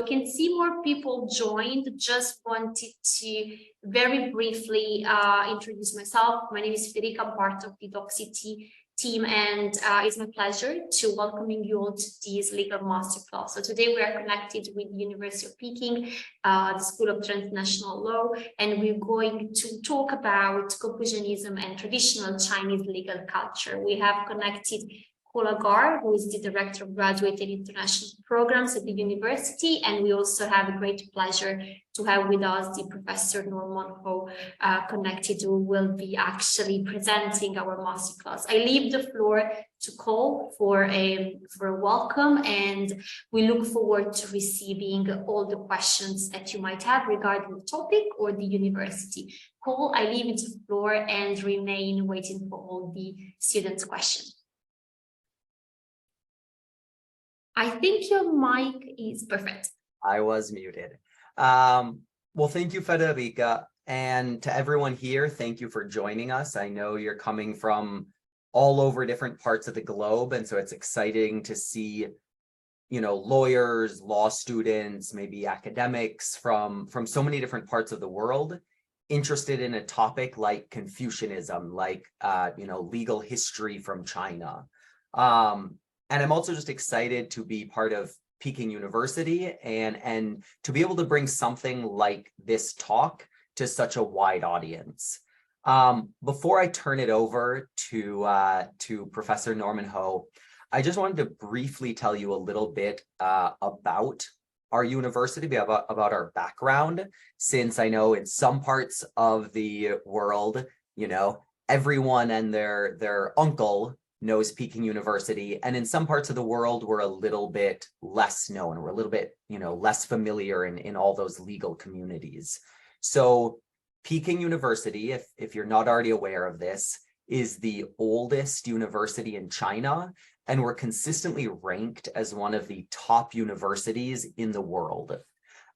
I can see more people joined. Just wanted to very briefly introduce myself. My name is Federica. I'm part of the DocCT team, and it's my pleasure to welcoming you all to this legal masterclass. So today we are connected with the University of Peking, the School of Transnational Law, and we're going to talk about Confucianism and traditional Chinese legal culture. We have connected Gar, who is the Director of Graduate and International Programs at the university, and we also have a great pleasure to have with us the Professor Norman Ho connected, who will be actually presenting our masterclass. I leave the floor to Cole for a welcome, and we look forward to receiving all the questions that you might have regarding the topic or the university. Cole, I leave it to the floor and remain waiting for all the students' questions. I think your mic is perfect. I was muted. Well, thank you, Federica. And to everyone here, thank you for joining us. I know you're coming from all over different parts of the globe. And so it's exciting to see, lawyers, law students, maybe academics from so many different parts of the world interested in a topic like Confucianism, like, legal history from China. And I'm also just excited to be part of Peking University and to be able to bring something like this talk to such a wide audience. Before I turn it over to Professor Norman Ho, I just wanted to briefly tell you a little bit about our university, about our background, since I know in some parts of the world, everyone and their uncle knows Peking University, and in some parts of the world we're a little bit less known. We're a little bit, less familiar in all those legal communities. So Peking University, if you're not already aware of this, is the oldest university in China, and we're consistently ranked as one of the top universities in the world.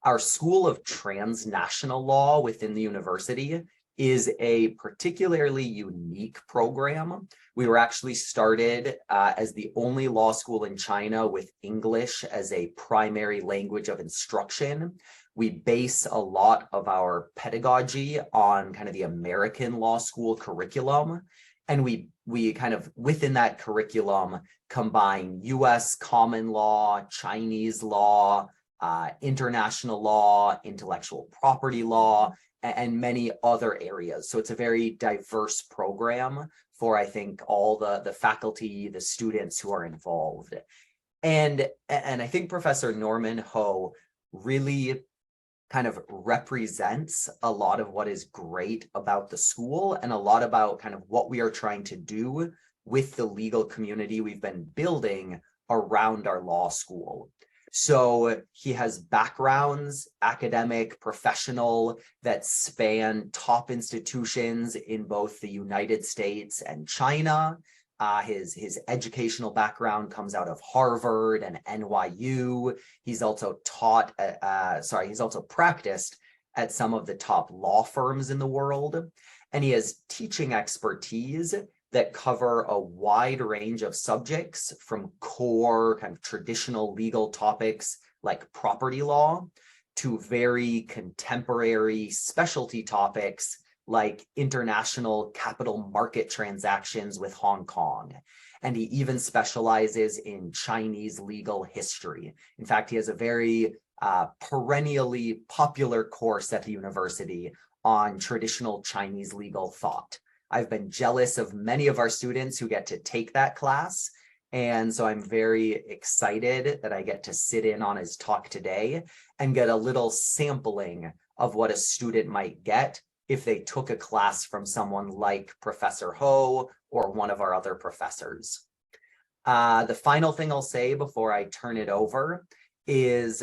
Our School of Transnational Law within the university is a particularly unique program. We were actually started as the only law school in China with English as a primary language of instruction. We base a lot of our pedagogy on kind of the American law school curriculum. And we kind of, within that curriculum, combine US common law, Chinese law, international law, intellectual property law, and many other areas. So it's a very diverse program for, I think, all the faculty, the students who are involved. And I think Professor Norman Ho really kind of represents a lot of what is great about the school and a lot about kind of what we are trying to do with the legal community we've been building around our law school. So he has backgrounds, academic, professional, that span top institutions in both the United States and China. His educational background comes out of Harvard and NYU. He's also he's also practiced at some of the top law firms in the world. And he has teaching expertise that cover a wide range of subjects, from core kind of traditional legal topics like property law to very contemporary specialty topics like international capital market transactions with Hong Kong. And he even specializes in Chinese legal history. In fact, he has a very perennially popular course at the university on traditional Chinese legal thought. I've been jealous of many of our students who get to take that class. And so I'm very excited that I get to sit in on his talk today and get a little sampling of what a student might get if they took a class from someone like Professor Ho or one of our other professors. The final thing I'll say before I turn it over is,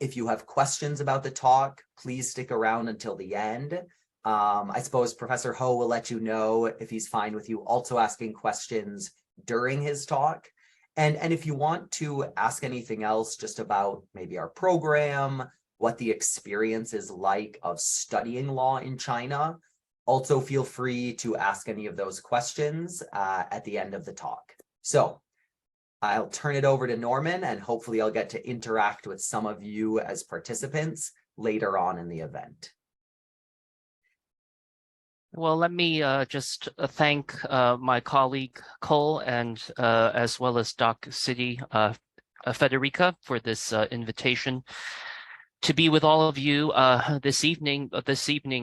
if you have questions about the talk, please stick around until the end. I suppose Professor Ho will let you know if he's fine with you also asking questions during his talk. And if you want to ask anything else just about maybe our program, what the experience is like of studying law in China, also feel free to ask any of those questions at the end of the talk. So I'll turn it over to Norman, and hopefully I'll get to interact with some of you as participants later on in the event. Well, let me just thank my colleague Cole and as well as Doc City Federica for this invitation to be with all of you this evening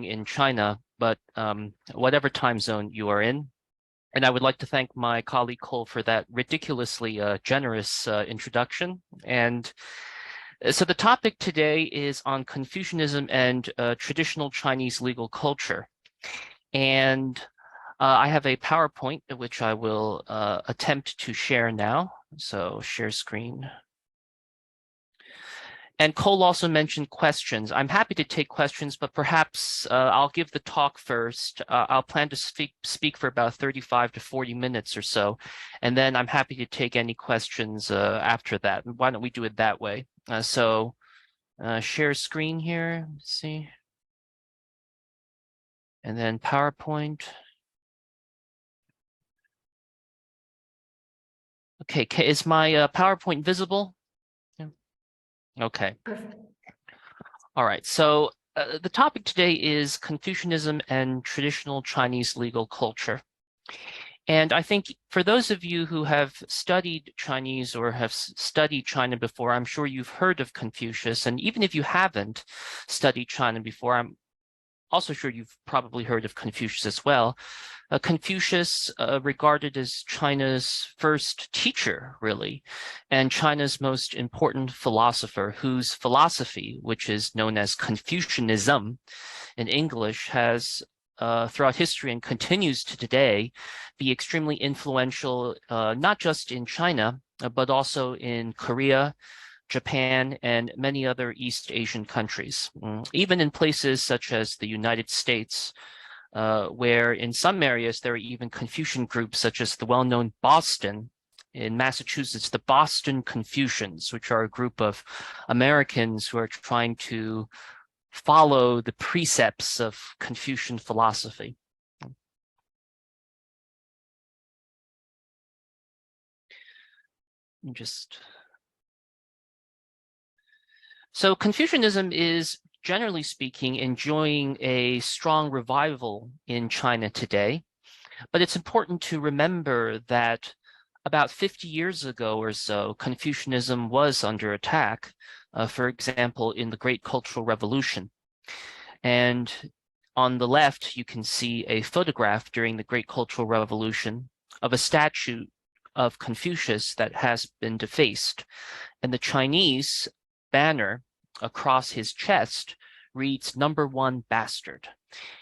in China, but whatever time zone you are in. And I would like to thank my colleague Cole for that ridiculously generous introduction. And so the topic today is on Confucianism and traditional Chinese legal culture. And I have a PowerPoint which I will attempt to share now. So share screen. And Cole also mentioned questions. I'm happy to take questions, but perhaps I'll give the talk first. I'll plan to speak for about 35 to 40 minutes or so, and then I'm happy to take any questions after that. Why don't we do it that way? So share screen here, let's see. And then PowerPoint. Okay, is my PowerPoint visible? Okay. All right. So the topic today is Confucianism and traditional Chinese legal culture. And I think for those of you who have studied Chinese or have studied China before, I'm sure you've heard of Confucius. And even if you haven't studied China before, I'm also sure you've probably heard of Confucius as well. Confucius, regarded as China's first teacher, really, and China's most important philosopher, whose philosophy, which is known as Confucianism in English, has throughout history and continues to today be extremely influential, not just in China, but also in Korea, Japan, and many other East Asian countries, even in places such as the United States, where in some areas there are even Confucian groups such as the well-known Boston in Massachusetts, the Boston Confucians, which are a group of Americans who are trying to follow the precepts of Confucian philosophy. So Confucianism is, generally speaking, enjoying a strong revival in China today. But it's important to remember that about 50 years ago or so, Confucianism was under attack, for example, in the Great Cultural Revolution. And on the left, you can see a photograph during the Great Cultural Revolution of a statue of Confucius that has been defaced. And the Chinese banner across his chest reads "#1 bastard."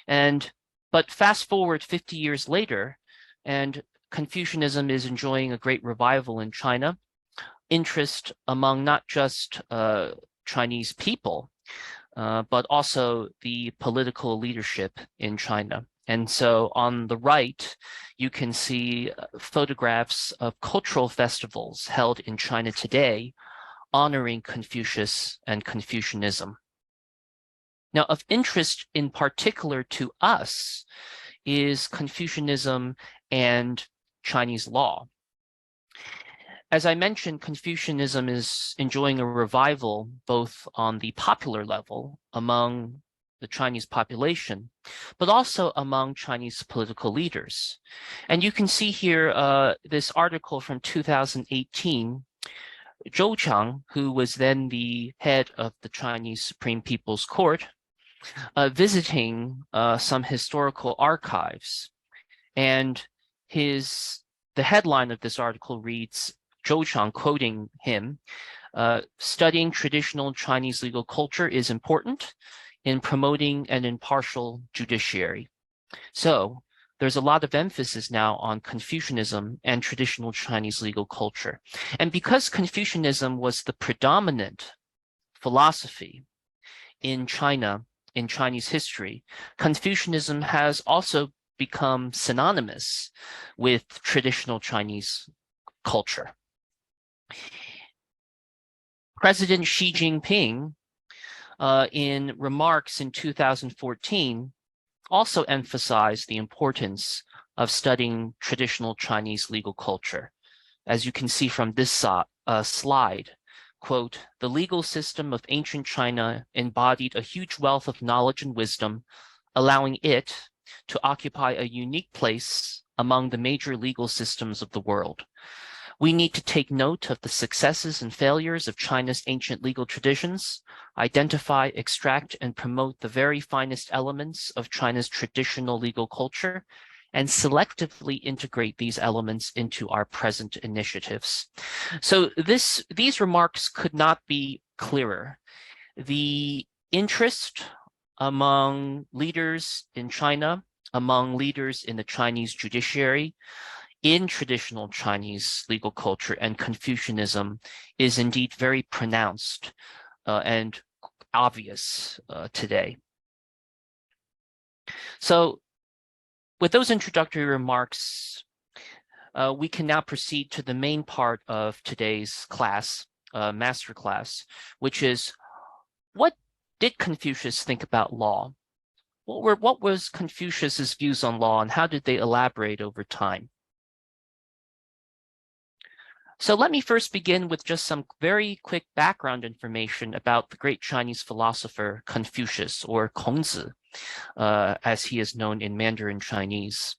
But fast forward 50 years later, and Confucianism is enjoying a great revival in China. Interest among not just Chinese people, but also the political leadership in China. And so on the right, you can see photographs of cultural festivals held in China today, honoring Confucius and Confucianism. Now, of interest in particular to us is Confucianism and Chinese law. As I mentioned, Confucianism is enjoying a revival both on the popular level among the Chinese population, but also among Chinese political leaders. And you can see here this article from 2018. Zhou Qiang, who was then the head of the Chinese Supreme People's Court, visiting some historical archives. And the headline of this article reads, Zhou Qiang quoting him, "Studying traditional Chinese legal culture is important in promoting an impartial judiciary." So there's a lot of emphasis now on Confucianism and traditional Chinese legal culture. And because Confucianism was the predominant philosophy in China, in Chinese history, Confucianism has also become synonymous with traditional Chinese culture. President Xi Jinping, in remarks in 2014, also emphasized the importance of studying traditional Chinese legal culture. as you can see from this slide, quote, "The legal system of ancient China embodied a huge wealth of knowledge and wisdom, allowing it to occupy a unique place among the major legal systems of the world. We need to take note of the successes and failures of China's ancient legal traditions, identify, extract, and promote the very finest elements of China's traditional legal culture, and selectively integrate these elements into our present initiatives." So these remarks could not be clearer. The interest among leaders in China, among leaders in the Chinese judiciary, in traditional Chinese legal culture and Confucianism is indeed very pronounced and obvious today. So with those introductory remarks, we can now proceed to the main part of today's class, Masterclass, which is, what did Confucius think about law? What was Confucius's views on law, and how did they elaborate over time? So let me first begin with just some very quick background information about the great Chinese philosopher Confucius, or Kongzi, as he is known in Mandarin Chinese.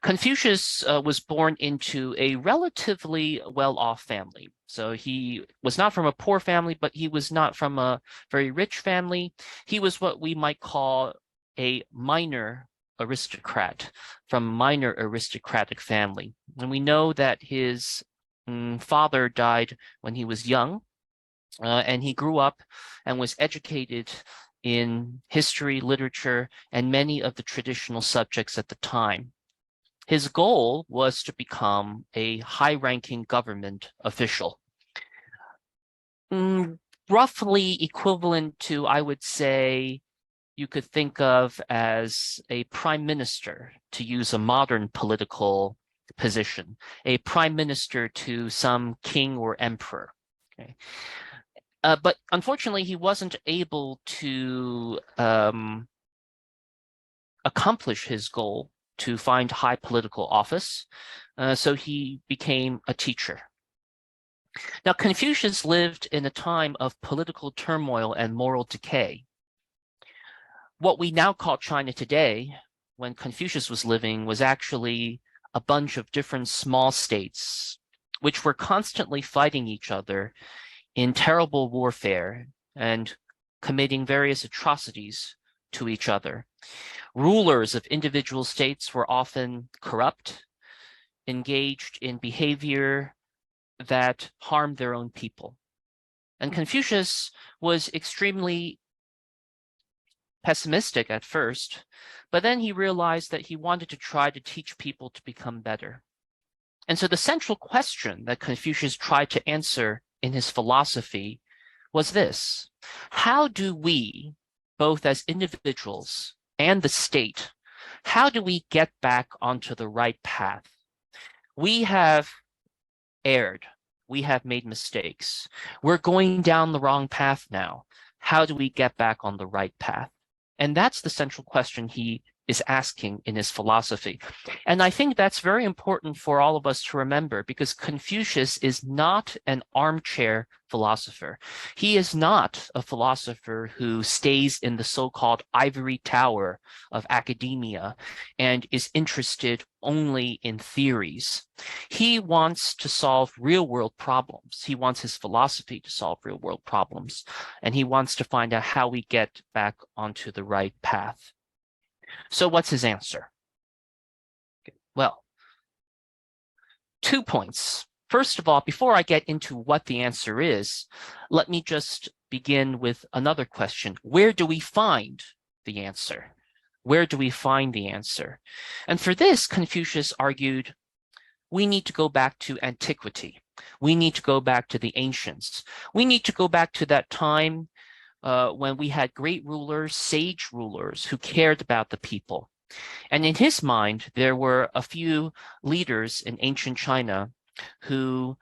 Confucius was born into a relatively well-off family. So he was not from a poor family, but he was not from a very rich family. He was what we might call a minor aristocrat, from a minor aristocratic family. And we know that his father died when he was young, and he grew up and was educated in history, literature, and many of the traditional subjects at the time. His goal was to become a high-ranking government official, roughly equivalent to, I would say, you could think of as a prime minister, to use a modern political position, a prime minister to some king or emperor. Okay. But unfortunately, he wasn't able to accomplish his goal to find high political office, so he became a teacher. Now, Confucius lived in a time of political turmoil and moral decay. What we now call China today, when Confucius was living, was actually a bunch of different small states, which were constantly fighting each other in terrible warfare and committing various atrocities to each other. Rulers of individual states were often corrupt, engaged in behavior that harmed their own people. And Confucius was extremely pessimistic at first, but then he realized that he wanted to try to teach people to become better. And so the central question that Confucius tried to answer in his philosophy was this: how do we, both as individuals and the state, how do we get back onto the right path? We have erred. We have made mistakes. We're going down the wrong path now. How do we get back on the right path? And that's the central question he is asking in his philosophy. And I think that's very important for all of us to remember, because Confucius is not an armchair philosopher. He is not a philosopher who stays in the so-called ivory tower of academia and is interested only in theories. He wants to solve real-world problems. He wants his philosophy to solve real-world problems, and he wants to find out how we get back onto the right path. So what's his answer? Well, 2 points. First of all, before I get into what the answer is, let me just begin with another question. Where do we find the answer? Where do we find the answer? And for this, Confucius argued, we need to go back to antiquity. We need to go back to the ancients. We need to go back to that time when we had great rulers, sage rulers, who cared about the people. And in his mind, there were a few leaders in ancient China who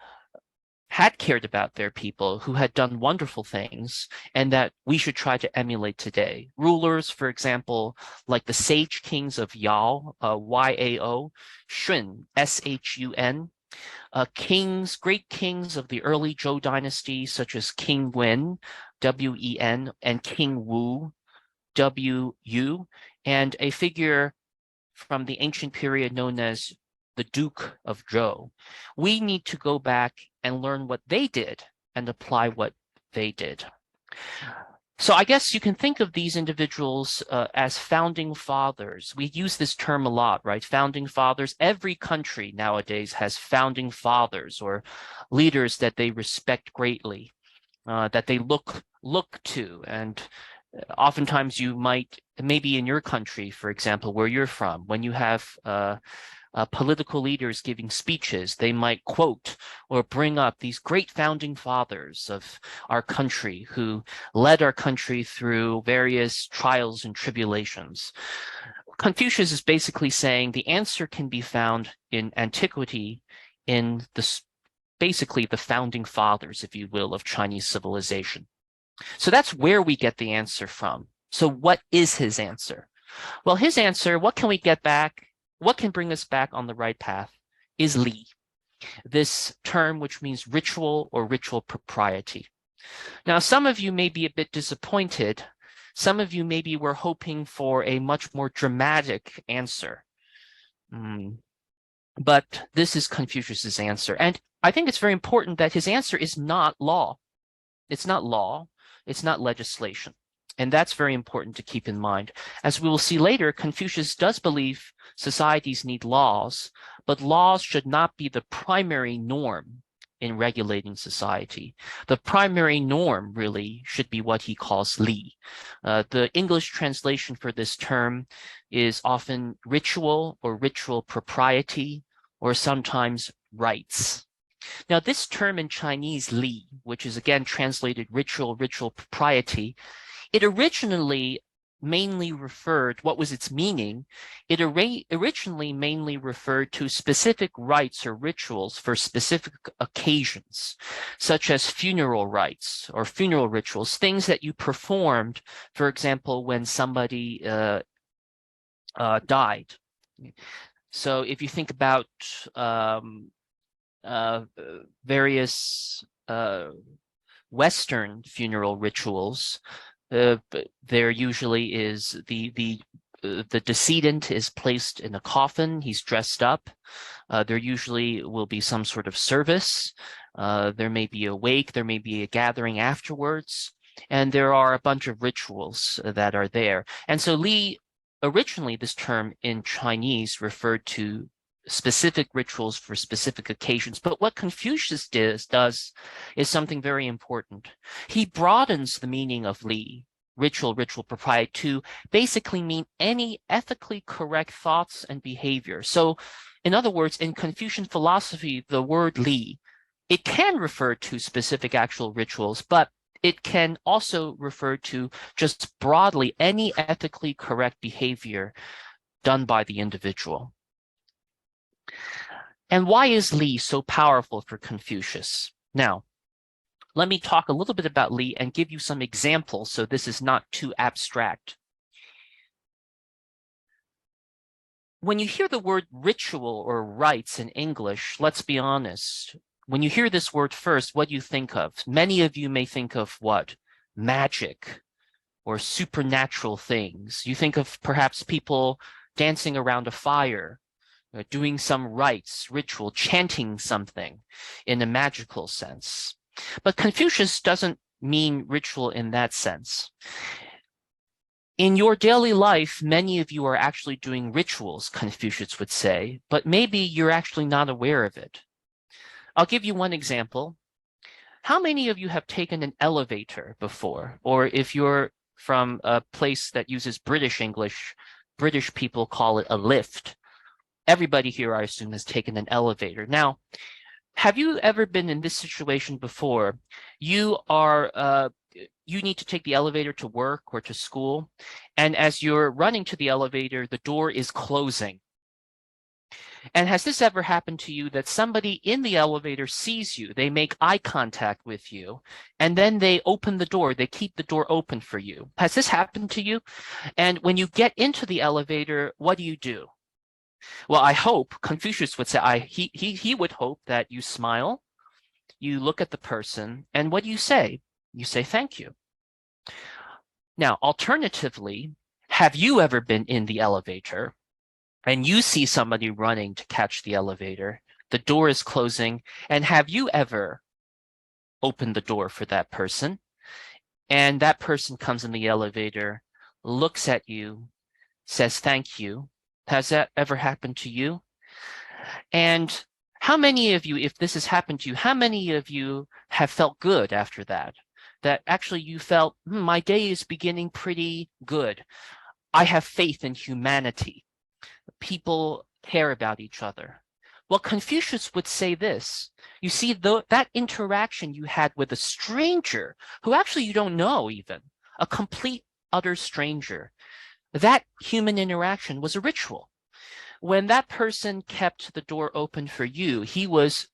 had cared about their people, who had done wonderful things, and that we should try to emulate today. Rulers, for example, like the sage kings of Yao, Y-A-O, Shun, S-H-U-N, Kings, great kings of the early Zhou dynasty, such as King Wen, W-E-N, and King Wu, W-U, and a figure from the ancient period known as the Duke of Zhou. We need to go back and learn what they did and apply what they did. So I guess you can think of these individuals as founding fathers. We use this term a lot, right? Founding fathers. Every country nowadays has founding fathers or leaders that they respect greatly, that they look to. And oftentimes you might, maybe in your country, for example, where you're from, when you have political leaders giving speeches, they might quote or bring up these great founding fathers of our country who led our country through various trials and tribulations. Confucius is basically saying the answer can be found in antiquity, in basically the founding fathers, if you will, of Chinese civilization. So that's where we get the answer from. So what is his answer? Well, his answer, what can we get back? What can bring us back on the right path is li, this term which means ritual or ritual propriety. Now, some of you may be a bit disappointed. Some of you maybe were hoping for a much more dramatic answer. But this is Confucius's answer. And I think it's very important that his answer is not law. It's not law. It's not legislation. And that's very important to keep in mind. As we will see later, Confucius does believe societies need laws, but laws should not be the primary norm in regulating society. The primary norm really should be what he calls li. The English translation for this term is often ritual or ritual propriety, or sometimes rights. Now, this term in Chinese, li, which is again translated ritual propriety, it originally mainly referred, what was its meaning? It originally mainly referred to specific rites or rituals for specific occasions, such as funeral rites or funeral rituals, things that you performed, for example, when somebody died. So if you think about various Western funeral rituals, there usually is the decedent is placed in a coffin. He's dressed up. There usually will be some sort of service. There may be a wake. There may be a gathering afterwards. And there are a bunch of rituals that are there. And so li, originally this term in Chinese referred to specific rituals for specific occasions. But what Confucius does is something very important. He broadens the meaning of li, ritual propriety, to basically mean any ethically correct thoughts and behavior. So in other words, in Confucian philosophy, the word li, it can refer to specific actual rituals, but it can also refer to just broadly any ethically correct behavior done by the individual. And why is li so powerful for Confucius? Now, let me talk a little bit about li and give you some examples so this is not too abstract. When you hear the word ritual or rites in English, let's be honest, when you hear this word first, what do you think of? Many of you may think of what? Magic or supernatural things. You think of perhaps people dancing around a fire, doing some rites, ritual, chanting something in a magical sense. But Confucius doesn't mean ritual in that sense. In your daily life, many of you are actually doing rituals, Confucius would say, but maybe you're actually not aware of it. I'll give you one example. How many of you have taken an elevator before? Or if you're from a place that uses British English, British people call it a lift. Everybody here, I assume, has taken an elevator. Now, have you ever been in this situation before? You need to take the elevator to work or to school, and as you're running to the elevator, the door is closing. And has this ever happened to you that somebody in the elevator sees you, they make eye contact with you, and then they open the door, they keep the door open for you? Has this happened to you? And when you get into the elevator, what do? Well, I hope Confucius would say, he would hope that you smile, you look at the person, and what do you say? You say thank you. Now, alternatively, have you ever been in the elevator and you see somebody running to catch the elevator, the door is closing, and have you ever opened the door for that person? And that person comes in the elevator, looks at you, says thank you. Has that ever happened to you? And how many of you, if this has happened to you, how many of you have felt good after that? That actually you felt, my day is beginning pretty good. I have faith in humanity. People care about each other. Well, Confucius would say this. You see, that interaction you had with a stranger who actually you don't know even, a complete, utter stranger, that human interaction was a ritual. When that person kept the door open for you, he was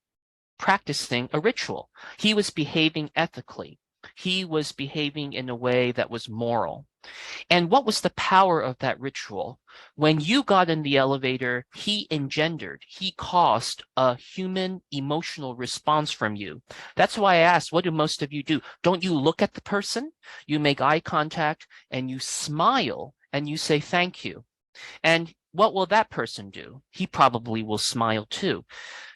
practicing a ritual. He was behaving ethically. He was behaving in a way that was moral. And what was the power of that ritual? When you got in the elevator, he caused a human emotional response from you. That's why I asked, what do most of you do? Don't you look at the person? You make eye contact and you smile and you say thank you. And what will that person do? He probably will smile too.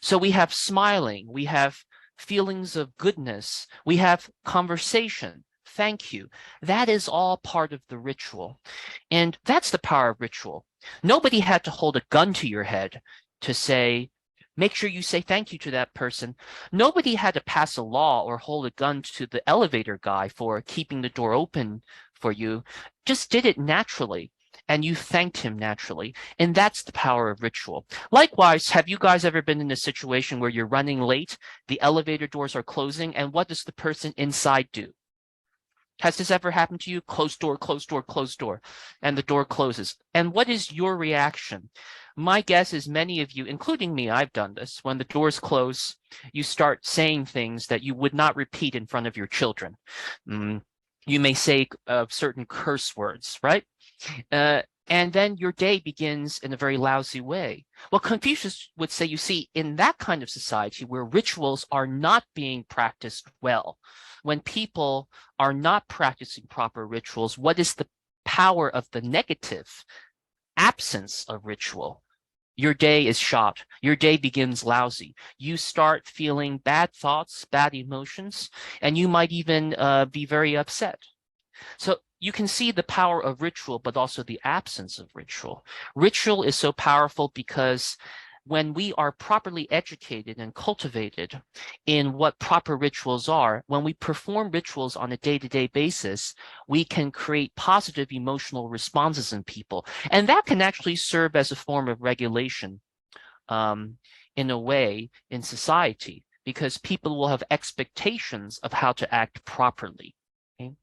So we have smiling, we have feelings of goodness, we have conversation. Thank you. That is all part of the ritual. And that's the power of ritual. Nobody had to hold a gun to your head to say, make sure you say thank you to that person. Nobody had to pass a law or hold a gun to the elevator guy for keeping the door open for you. Just did it naturally. And you thanked him naturally. And that's the power of ritual. Likewise, have you guys ever been in a situation where you're running late, the elevator doors are closing, and what does the person inside do? Has this ever happened to you? Close door, close door, close door, and the door closes. And what is your reaction? My guess is many of you, including me, I've done this. When the doors close, you start saying things that you would not repeat in front of your children. You may say certain curse words, right? And then your day begins in a very lousy way. Well, Confucius would say, you see, in that kind of society where rituals are not being practiced well, when people are not practicing proper rituals, what is the power of the negative absence of ritual? Your day is shot. Your day begins lousy. You start feeling bad thoughts, bad emotions, and you might even be very upset. So you can see the power of ritual, but also the absence of ritual. Ritual is so powerful because when we are properly educated and cultivated in what proper rituals are, when we perform rituals on a day-to-day basis, we can create positive emotional responses in people. And that can actually serve as a form of regulation in a way in society, because people will have expectations of how to act properly. Okay?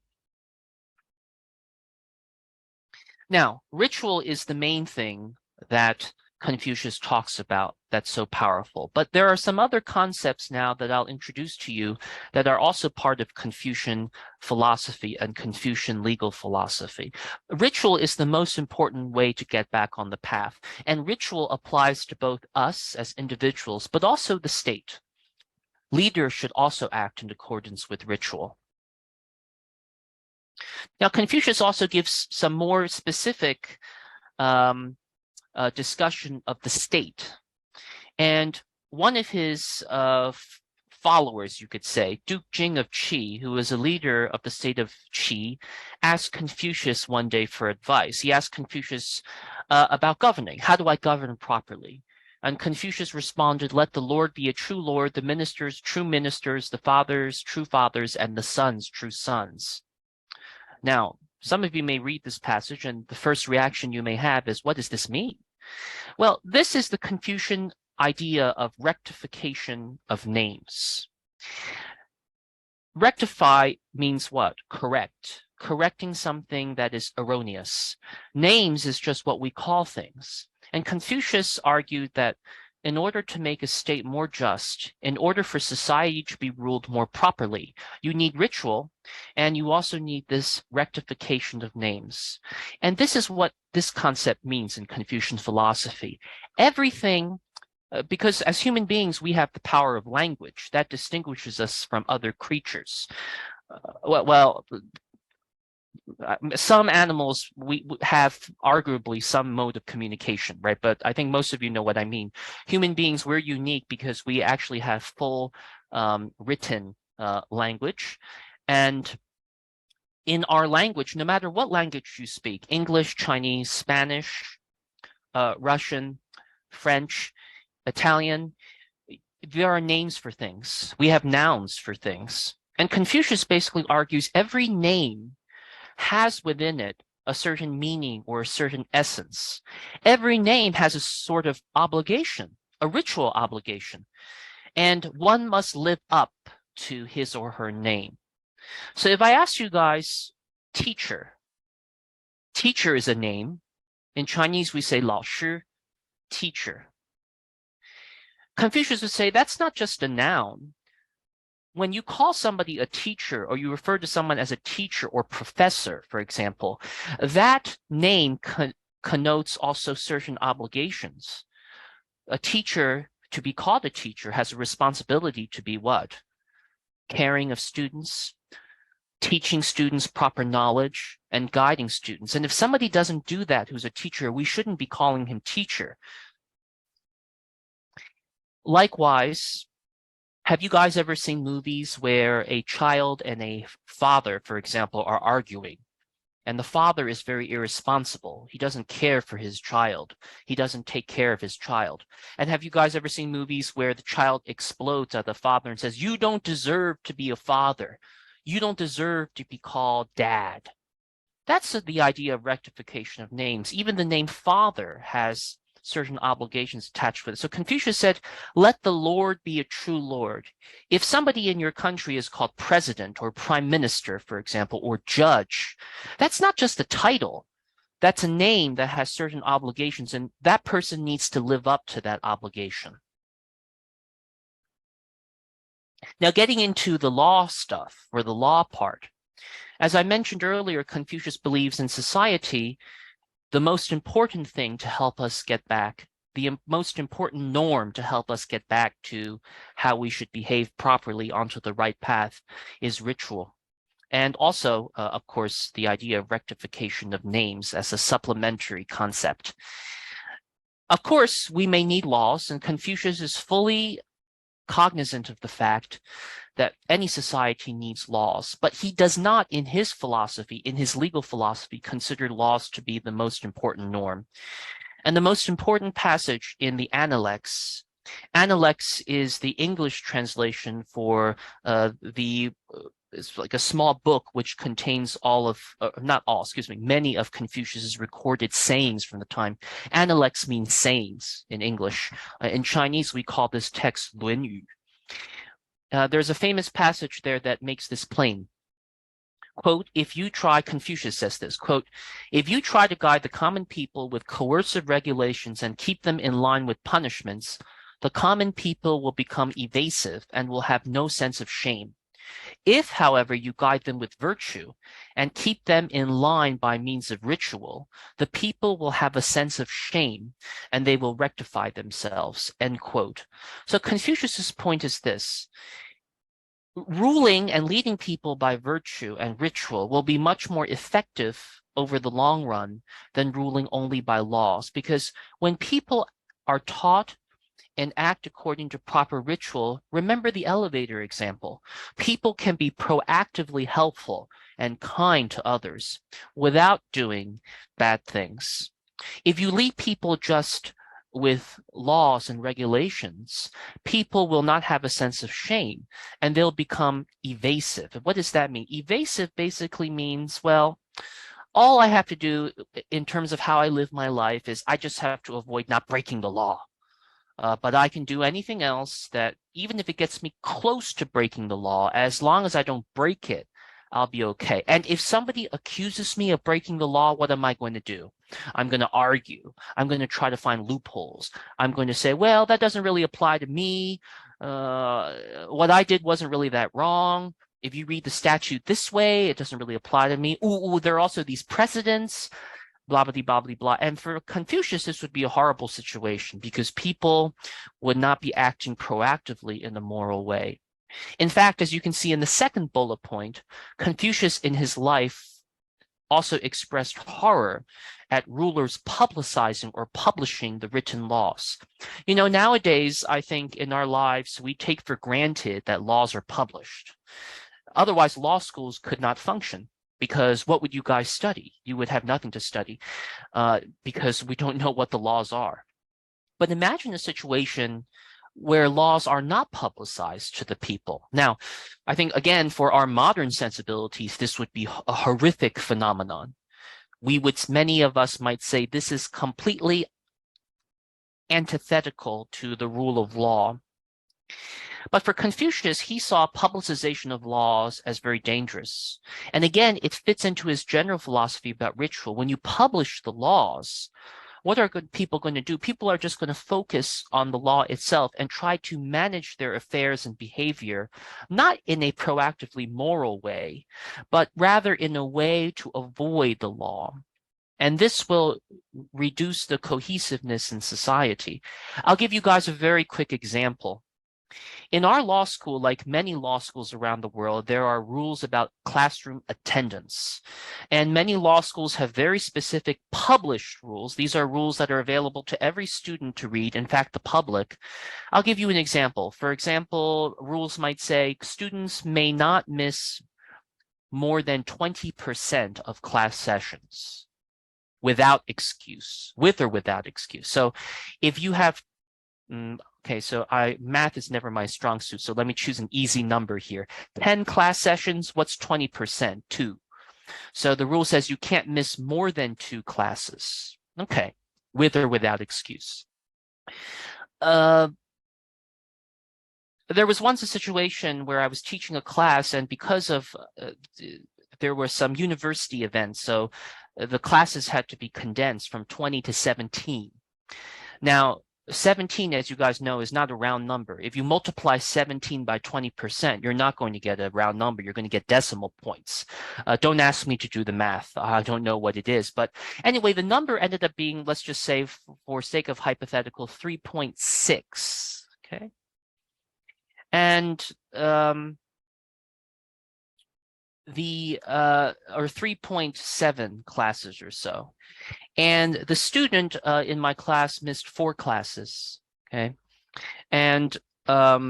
Now, ritual is the main thing that Confucius talks about that's so powerful. But there are some other concepts now that I'll introduce to you that are also part of Confucian philosophy and Confucian legal philosophy. Ritual is the most important way to get back on the path. And ritual applies to both us as individuals, but also the state. Leaders should also act in accordance with ritual. Now, Confucius also gives some more specific discussion of the state. And one of his followers, you could say, Duke Jing of Qi, who was a leader of the state of Qi, asked Confucius one day for advice. He asked Confucius about governing. How do I govern properly? And Confucius responded, let the Lord be a true Lord, the ministers, true ministers, the fathers, true fathers, and the sons, true sons. Now, some of you may read this passage and the first reaction you may have is, what does this mean? Well, this is the Confucian idea of rectification of names. Rectify means what? Correct. Correcting something that is erroneous. Names is just what we call things. And Confucius argued that in order to make a state more just, in order for society to be ruled more properly, you need ritual, and you also need this rectification of names. And this is what this concept means in Confucian philosophy. Everything, because as human beings, we have the power of language that distinguishes us from other creatures. Some animals we have arguably some mode of communication, right? But I think most of you know what I mean. Human beings, we're unique because we actually have full written language. And in our language, no matter what language you speak, English, Chinese, Spanish, Russian, French, Italian, there are names for things. We have nouns for things. And Confucius basically argues every name has within it a certain meaning or a certain essence. Every name has a sort of obligation, a ritual obligation, and one must live up to his or her name. So if I ask you guys, teacher is a name. In Chinese, we say 老师, teacher. Confucius would say that's not just a noun. When you call somebody a teacher or you refer to someone as a teacher or professor, for example, that name connotes also certain obligations. A teacher, to be called a teacher, has a responsibility to be what? Caring of students, teaching students proper knowledge, and guiding students. And if somebody doesn't do that who's a teacher, we shouldn't be calling him teacher. Likewise, have you guys ever seen movies where a child and a father, for example, are arguing? And the father is very irresponsible. He doesn't care for his child. He doesn't take care of his child. And have you guys ever seen movies where the child explodes at the father and says, you don't deserve to be a father. You don't deserve to be called dad. That's the idea of rectification of names. Even the name father has certain obligations attached with it. So Confucius said, let the Lord be a true Lord. If somebody in your country is called president or prime minister, for example, or judge, that's not just a title. That's a name that has certain obligations, and that person needs to live up to that obligation. Now, getting into the law stuff, or the law part, as I mentioned earlier, Confucius believes in society, the most important thing to help us get back, the most important norm to help us get back to how we should behave properly onto the right path is ritual. And also, of course, the idea of rectification of names as a supplementary concept. Of course, we may need laws, and Confucius is fully cognizant of the fact that any society needs laws, but he does not, in his philosophy, in his legal philosophy, consider laws to be the most important norm. And the most important passage in the Analects is the English translation for it's like a small book which contains many of Confucius's recorded sayings from the time. Analects means sayings in English. In Chinese, we call this text 论语. There's a famous passage there that makes this plain. Quote, Confucius says this, quote, if you try to guide the common people with coercive regulations and keep them in line with punishments, the common people will become evasive and will have no sense of shame. If, however, you guide them with virtue and keep them in line by means of ritual, the people will have a sense of shame and they will rectify themselves, end quote. So Confucius's point is this. Ruling and leading people by virtue and ritual will be much more effective over the long run than ruling only by laws, because when people are taught and act according to proper ritual, remember the elevator example. People can be proactively helpful and kind to others without doing bad things. If you lead people just with laws and regulations, people will not have a sense of shame and they'll become evasive. What does that mean? Evasive basically means, well, all I have to do in terms of how I live my life is I just have to avoid not breaking the law. But I can do anything else that, even if it gets me close to breaking the law, as long as I don't break it, I'll be okay. And if somebody accuses me of breaking the law, what am I going to do? I'm going to argue. I'm going to try to find loopholes. I'm going to say, well, that doesn't really apply to me. What I did wasn't really that wrong. If you read the statute this way, it doesn't really apply to me. Ooh, there are also these precedents, blah, blah, blah, blah, blah. And for Confucius, this would be a horrible situation because people would not be acting proactively in a moral way. In fact, as you can see in the second bullet point, Confucius in his life also expressed horror at rulers publicizing or publishing the written laws. You know, nowadays, I think in our lives, we take for granted that laws are published. Otherwise, law schools could not function because what would you guys study? You would have nothing to study because we don't know what the laws are. But imagine a situation where laws are not publicized to the people. Now, I think, again, for our modern sensibilities, this would be a horrific phenomenon. Many of us might say this is completely antithetical to the rule of law. But for Confucius, he saw publicization of laws as very dangerous. And again, it fits into his general philosophy about ritual. When you publish the laws, what are people going to do? People are just going to focus on the law itself and try to manage their affairs and behavior, not in a proactively moral way, but rather in a way to avoid the law. And this will reduce the cohesiveness in society. I'll give you guys a very quick example. In our law school, like many law schools around the world, there are rules about classroom attendance. And many law schools have very specific published rules. These are rules that are available to every student to read, in fact, the public. I'll give you an example. For example, rules might say students may not miss more than 20% of class sessions without excuse, with or without excuse. So if you have okay, so math is never my strong suit, so let me choose an easy number here. 10 class sessions, what's 20%? 2. So the rule says you can't miss more than 2 classes. Okay, with or without excuse. There was once a situation where I was teaching a class, and because of there were some university events, so the classes had to be condensed from 20 to 17. Now, 17, as you guys know, is not a round number. If you multiply 17 by 20%, you're not going to get a round number. You're going to get decimal points. Don't ask me to do the math. I don't know what it is. But anyway, the number ended up being, let's just say, for sake of hypothetical, 3.6. Okay. And or 3.7 classes or so. And the student in my class missed 4 classes, okay? And I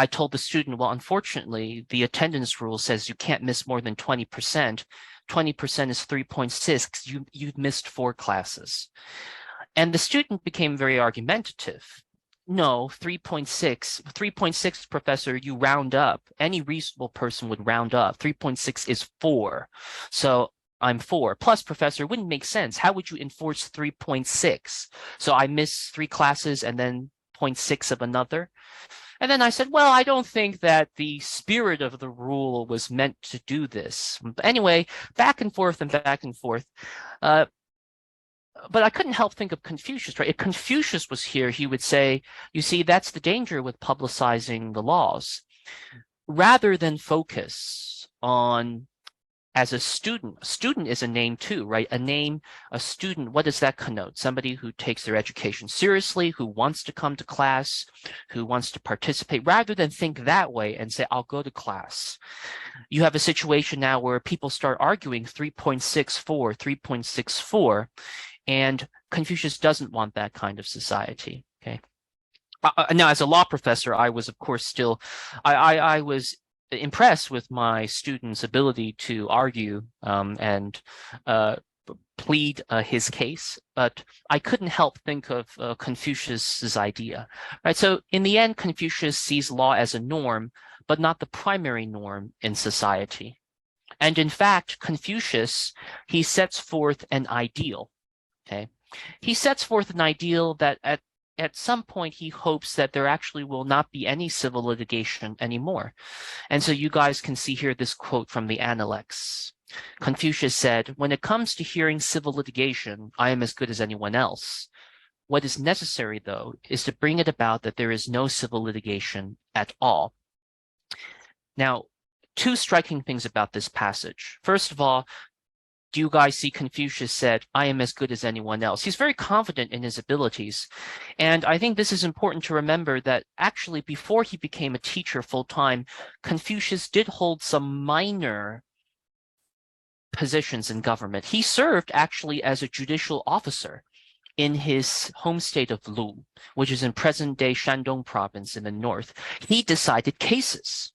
told the student, well, unfortunately, the attendance rule says you can't miss more than 20%. 20% is 3.6. You've missed 4 classes. And the student became very argumentative. No, 3.6, professor, you round up. Any reasonable person would round up. 3.6 is 4. So I'm 4. Plus, professor, it wouldn't make sense. How would you enforce 3.6? So I miss 3 classes and then 0.6 of another. And then I said, well, I don't think that the spirit of the rule was meant to do this. But anyway, back and forth and back and forth. But I couldn't help think of Confucius, right? If Confucius was here, he would say, you see, that's the danger with publicizing the laws. Rather than focus on, as a student is a name too, right? A student, what does that connote? Somebody who takes their education seriously, who wants to come to class, who wants to participate, rather than think that way and say, I'll go to class. You have a situation now where people start arguing 3.64, 3.64, and Confucius doesn't want that kind of society, okay? Now, as a law professor, I was, of course, I was impressed with my students' ability to argue and plead his case, but I couldn't help think of Confucius's idea, right? So in the end, Confucius sees law as a norm, but not the primary norm in society. And in fact, Confucius, he sets forth an ideal, okay? He sets forth an ideal that at some point he hopes that there actually will not be any civil litigation anymore. And so you guys can see here this quote from the Analects. Confucius said, when it comes to hearing civil litigation, I am as good as anyone else. What is necessary, though, is to bring it about that there is no civil litigation at all. Now, two striking things about this passage. First of all, do you guys see Confucius said, I am as good as anyone else? He's very confident in his abilities. And I think this is important to remember that actually before he became a teacher full-time, Confucius did hold some minor positions in government. He served actually as a judicial officer in his home state of Lu, which is in present-day Shandong province in the north. He decided cases.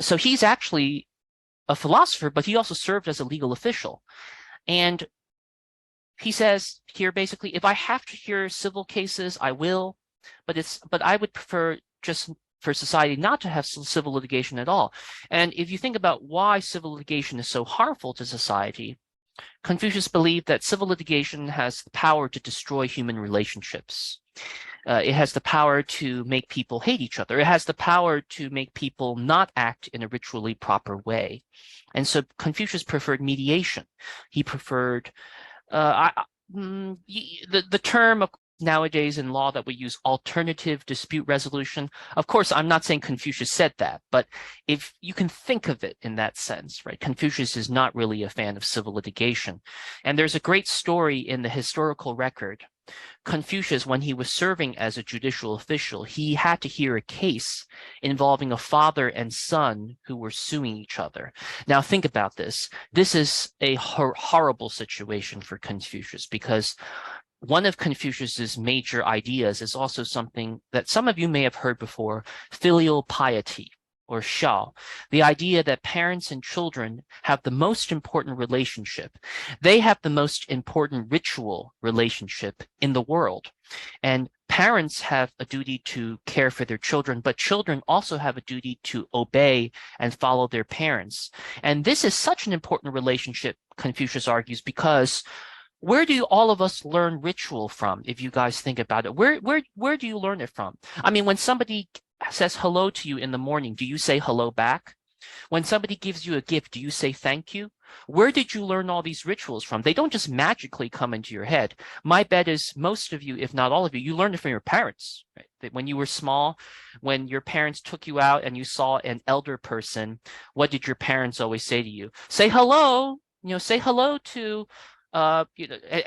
So he's actually a philosopher, but he also served as a legal official. And he says here basically, if I have to hear civil cases, I will, but I would prefer just for society not to have civil litigation at all. And if you think about why civil litigation is so harmful to society, Confucius believed that civil litigation has the power to destroy human relationships. It has the power to make people hate each other. It has the power to make people not act in a ritually proper way. And so Confucius preferred mediation. He preferred the term nowadays in law that we use, alternative dispute resolution. Of course, I'm not saying Confucius said that, but if you can think of it in that sense, right? Confucius is not really a fan of civil litigation. And there's a great story in the historical record. Confucius, when he was serving as a judicial official, he had to hear a case involving a father and son who were suing each other. Now think about this. This is a horrible situation for Confucius because one of Confucius's major ideas is also something that some of you may have heard before, filial piety, or xiao, the idea that parents and children have the most important relationship. They have the most important ritual relationship in the world. And parents have a duty to care for their children, but children also have a duty to obey and follow their parents. And this is such an important relationship, Confucius argues, because where do all of us learn ritual from, if you guys think about it? Where do you learn it from? I mean, when somebody says hello to you in the morning, do you say hello back? When somebody gives you a gift, do you say thank you? Where did you learn all these rituals from? They don't just magically come into your head. My bet is most of you, if not all of you, you learned it from your parents. Right? That when you were small, when your parents took you out and you saw an elder person, what did your parents always say to you? Say hello, say hello to and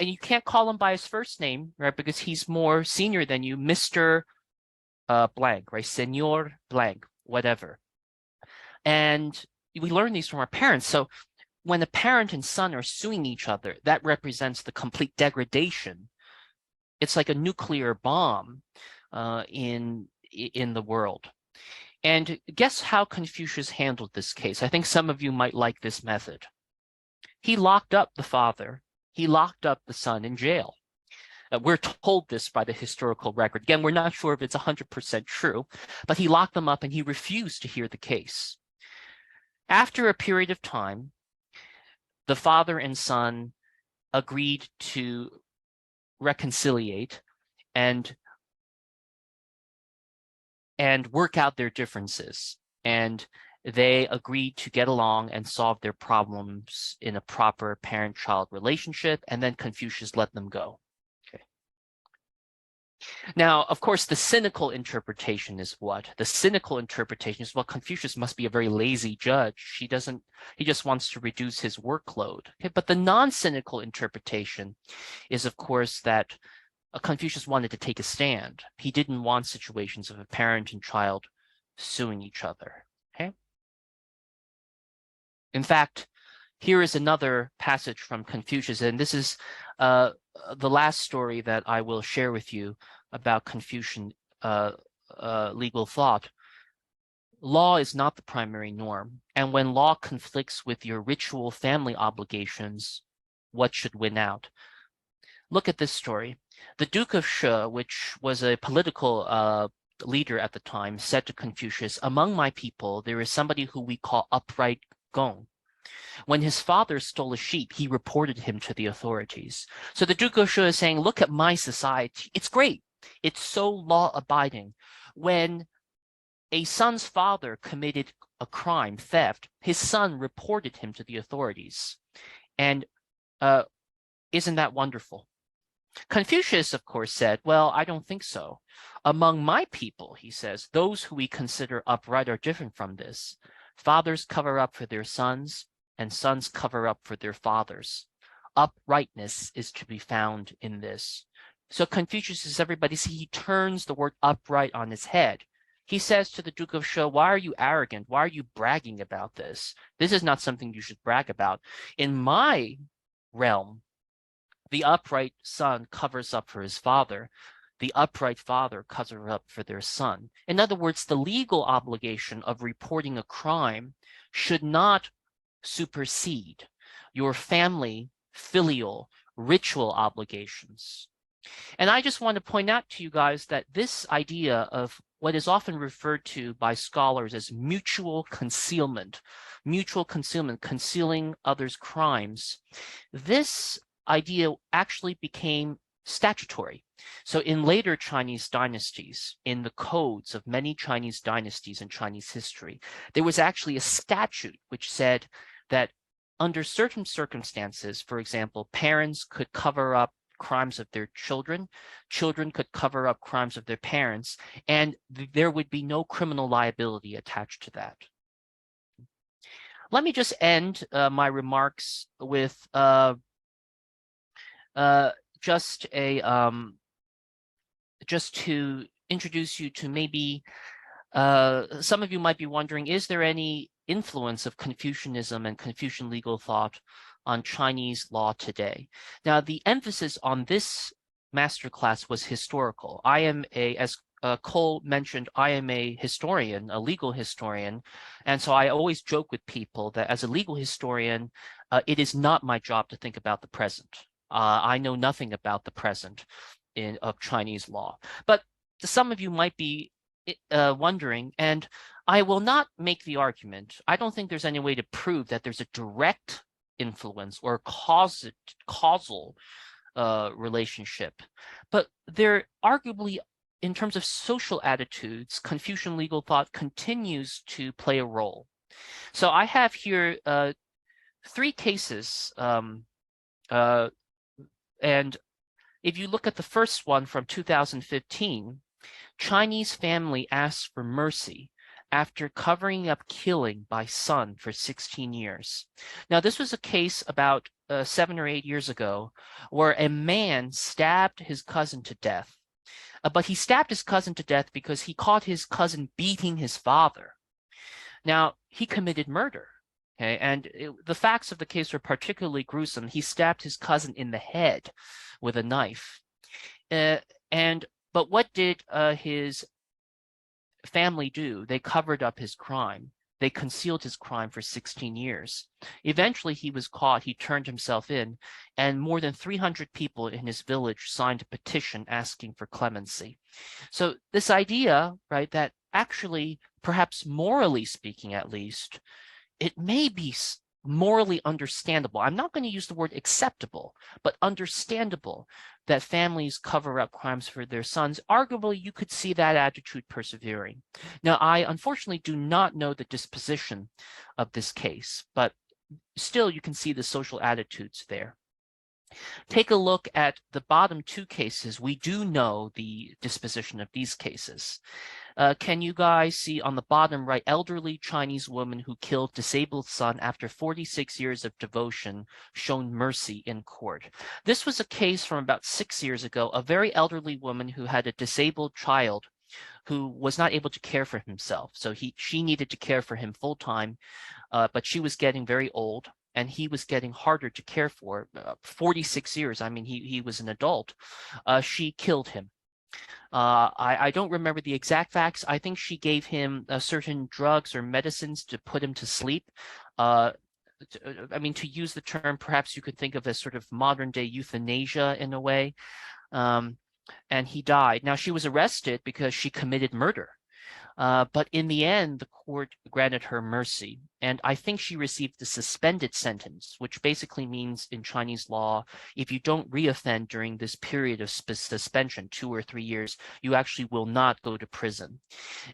you can't call him by his first name, right? Because he's more senior than you, Mr. Blank, right? Senor Blank, whatever. And we learn these from our parents. So when a parent and son are suing each other, that represents the complete degradation. It's like a nuclear bomb in the world. And guess how Confucius handled this case? I think some of you might like this method. He locked up the father. He locked up the son in jail. We're told this by the historical record. Again, we're not sure if it's 100% true, but he locked them up and he refused to hear the case. After a period of time, the father and son agreed to reconciliate and work out their differences. And they agreed to get along and solve their problems in a proper parent-child relationship, and then Confucius let them go. Okay. Now, of course, the cynical interpretation is what? The cynical interpretation is, well, Confucius must be a very lazy judge. He just wants to reduce his workload. Okay, but the non-cynical interpretation is, of course, that Confucius wanted to take a stand. He didn't want situations of a parent and child suing each other. Okay. In fact, here is another passage from Confucius, and this is the last story that I will share with you about Confucian legal thought. Law is not the primary norm, and when law conflicts with your ritual family obligations, what should win out? Look at this story. The Duke of Shi, which was a political leader at the time, said to Confucius, "Among my people, there is somebody who we call upright Gong. When his father stole a sheep, he reported him to the authorities." So the Duke of Shi is saying, look at my society. It's great. It's so law-abiding. When a son's father committed a crime, theft, his son reported him to the authorities. And isn't that wonderful? Confucius, of course, said, well, I don't think so. Among my people, he says, those who we consider upright are different from this. Fathers cover up for their sons, and sons cover up for their fathers. Uprightness is to be found in this. So Confucius, as everybody see, he turns the word upright on its head. He says to the Duke of Shou, why are you arrogant? Why are you bragging about this? This is not something you should brag about. In my realm, the upright son covers up for his father. The upright father covers up for their son. In other words, the legal obligation of reporting a crime should not supersede your family, filial, ritual obligations. And I just want to point out to you guys that this idea of what is often referred to by scholars as mutual concealment, concealing others' crimes, this idea actually became statutory. So in later Chinese dynasties, in the codes of many Chinese dynasties in Chinese history, there was actually a statute which said that under certain circumstances, for example, parents could cover up crimes of their children, children could cover up crimes of their parents, and there would be no criminal liability attached to that. Let me just end my remarks with just to introduce you to maybe some of you might be wondering, is there any influence of Confucianism and Confucian legal thought on Chinese law today? Now, the emphasis on this masterclass was historical. I am as Cole mentioned, I am a historian, a legal historian, and so I always joke with people that as a legal historian, it is not my job to think about the present. I know nothing about the present of Chinese law, but some of you might be wondering, and I will not make the argument. I don't think there's any way to prove that there's a direct influence or causal relationship, but there arguably, in terms of social attitudes, Confucian legal thought continues to play a role. So I have here 3 cases, and if you look at the first one from 2015, Chinese family asks for mercy after covering up killing by son for 16 years. Now, this was a case about 7 or 8 years ago where a man stabbed his cousin to death. But he stabbed his cousin to death because he caught his cousin beating his father. Now, he committed murder. Okay, and the facts of the case were particularly gruesome. He stabbed his cousin in the head with a knife. But what did his family do? They covered up his crime. They concealed his crime for 16 years. Eventually, he was caught. He turned himself in, and more than 300 people in his village signed a petition asking for clemency. So this idea, right, that actually, perhaps morally speaking at least, it may be morally understandable. I'm not going to use the word acceptable, but understandable that families cover up crimes for their sons. Arguably, you could see that attitude persevering. Now, I unfortunately do not know the disposition of this case, but still you can see the social attitudes there. Take a look at the bottom 2 cases. We do know the disposition of these cases. Can you guys see on the bottom right, elderly Chinese woman who killed disabled son after 46 years of devotion, shown mercy in court. This was a case from about 6 years ago, a very elderly woman who had a disabled child who was not able to care for himself. So she needed to care for him full time, but she was getting very old and he was getting harder to care for. 46 years, I mean, he was an adult. She killed him. I don't remember the exact facts. I think she gave him certain drugs or medicines to put him to sleep. I mean, to use the term, perhaps you could think of as sort of modern day euthanasia in a way. And he died. Now, she was arrested because she committed murder. But in the end, the court granted her mercy. And I think she received a suspended sentence, which basically means in Chinese law, if you don't reoffend during this period of suspension, 2 or 3 years, you actually will not go to prison.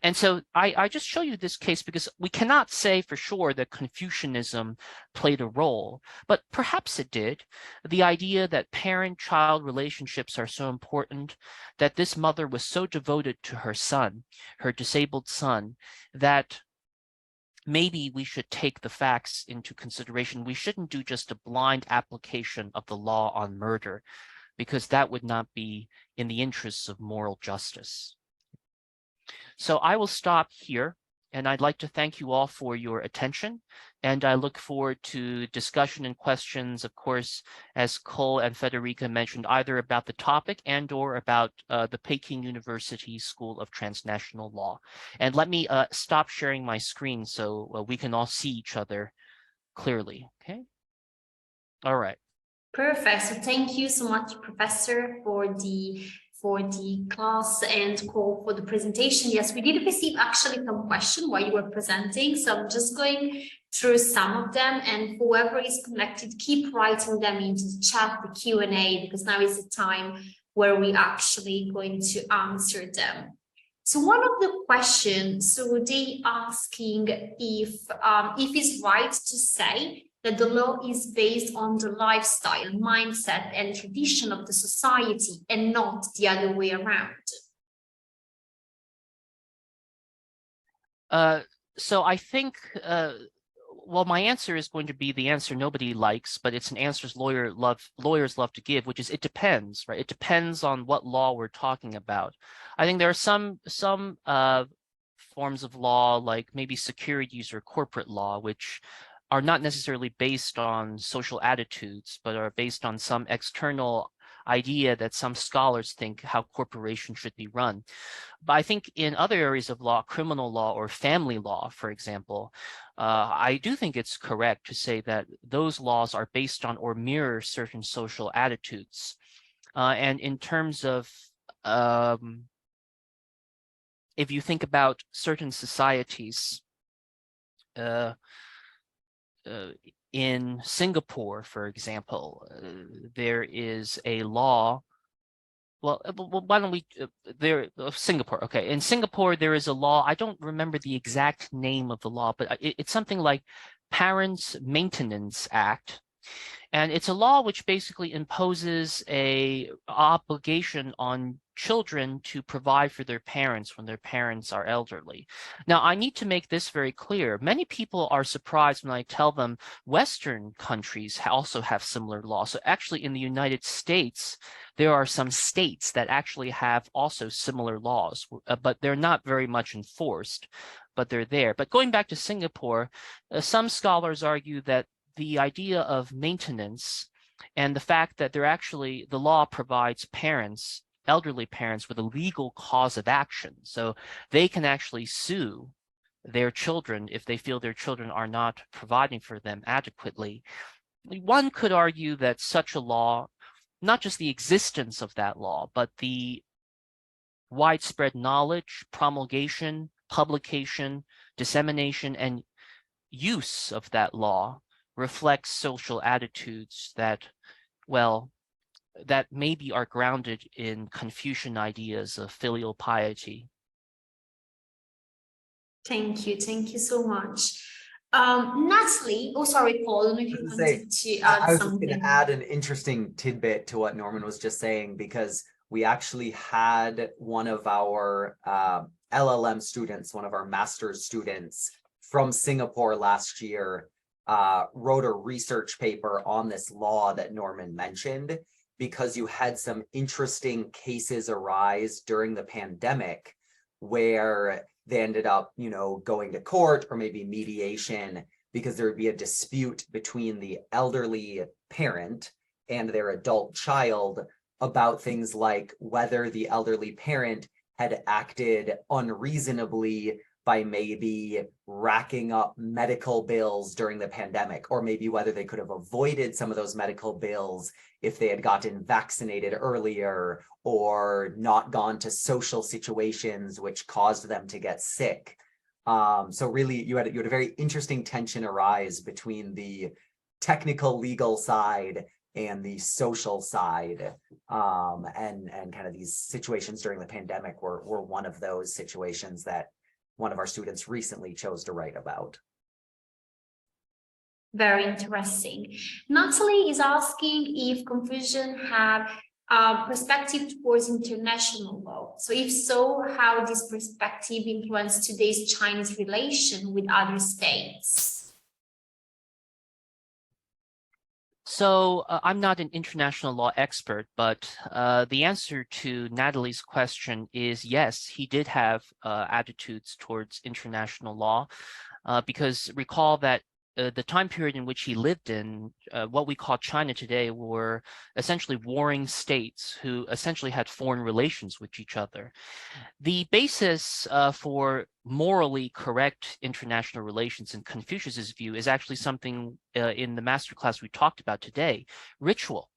And so I just show you this case because we cannot say for sure that Confucianism played a role, but perhaps it did. The idea that parent-child relationships are so important, that this mother was so devoted to her son, her disabled son, that maybe we should take the facts into consideration. We shouldn't do just a blind application of the law on murder, because that would not be in the interests of moral justice. So I will stop here, and I'd like to thank you all for your attention. And I look forward to discussion and questions, of course, as Cole and Federica mentioned, either about the topic and or about the Peking University School of Transnational Law. And let me stop sharing my screen so we can all see each other clearly, okay? All right. Perfect. So thank you so much, Professor, for the class and Cole for the presentation. Yes, we did receive actually some questions while you were presenting. So I'm just going through some of them, and whoever is connected, keep writing them into the chat, the Q&A, because now is the time where we actually going to answer them. So one of the questions, so they asking if it's right to say that the law is based on the lifestyle, mindset, and tradition of the society, and not the other way around. So I think, well, my answer is going to be the answer nobody likes, but it's an answer lawyers love to give, which is it depends, right? It depends on what law we're talking about. I think there are some forms of law, like maybe securities or corporate law, which are not necessarily based on social attitudes, but are based on some external idea that some scholars think how corporations should be run. But I think in other areas of law, criminal law or family law, for example, I do think it's correct to say that those laws are based on or mirror certain social attitudes. And in terms of, if you think about certain societies, in Singapore, for example, there is a law. Well, why don't we, Singapore, okay. In Singapore, there is a law, I don't remember the exact name of the law, but it's something like Parents Maintenance Act. And it's a law which basically imposes a obligation on children to provide for their parents when their parents are elderly. Now, I need to make this very clear. Many people are surprised when I tell them Western countries also have similar laws. So actually in the United States, there are some states that actually have also similar laws, but they're not very much enforced, but they're there. But going back to Singapore, some scholars argue that the idea of maintenance and the fact that the law provides parents, elderly parents, with a legal cause of action. So they can actually sue their children if they feel their children are not providing for them adequately. One could argue that such a law, not just the existence of that law, but the widespread knowledge, promulgation, publication, dissemination, and use of that law reflects social attitudes that, well, that maybe are grounded in Confucian ideas of filial piety. Thank you so much. Natalie, oh sorry, Paul, I don't know if you wanted to add I was something. just going to add an interesting tidbit to what Norman was just saying, because we actually had one of our LLM students, one of our master's students from Singapore last year, wrote a research paper on this law that Norman mentioned, because you had some interesting cases arise during the pandemic where they ended up, going to court or maybe mediation, because there would be a dispute between the elderly parent and their adult child about things like whether the elderly parent had acted unreasonably by maybe racking up medical bills during the pandemic, or maybe whether they could have avoided some of those medical bills if they had gotten vaccinated earlier or not gone to social situations which caused them to get sick. So really, you had a very interesting tension arise between the technical legal side and the social side, and kind of these situations during the pandemic were one of those situations that one of our students recently chose to write about. Very interesting. Natalie is asking if Confucian have a perspective towards international law. So if so, how this perspective influenced today's Chinese relation with other states? So I'm not an international law expert, but the answer to Natalie's question is yes, he did have attitudes towards international law, because recall that the time period in which he lived in, what we call China today, were essentially warring states who essentially had foreign relations with each other. The basis for morally correct international relations in Confucius's view is actually something in the masterclass we talked about today: ritual.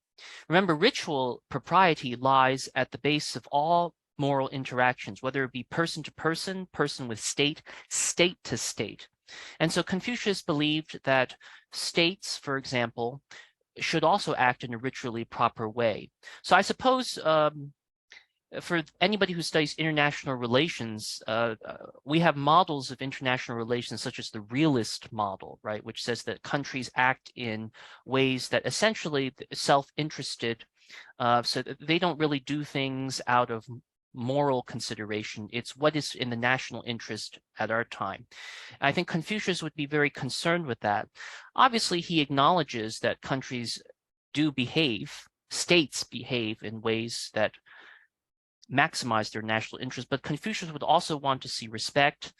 Remember, ritual propriety lies at the base of all moral interactions, whether it be person to person, person with state, state to state. And so Confucius believed that states, for example, should also act in a ritually proper way. So I suppose for anybody who studies international relations, we have models of international relations such as the realist model, right, which says that countries act in ways that essentially self-interested, so that they don't really do things out of moral consideration. It's what is in the national interest at our time. I think Confucius would be very concerned with that. Obviously, he acknowledges that countries do behave, states behave in ways that maximize their national interest, but Confucius would also want to see respect,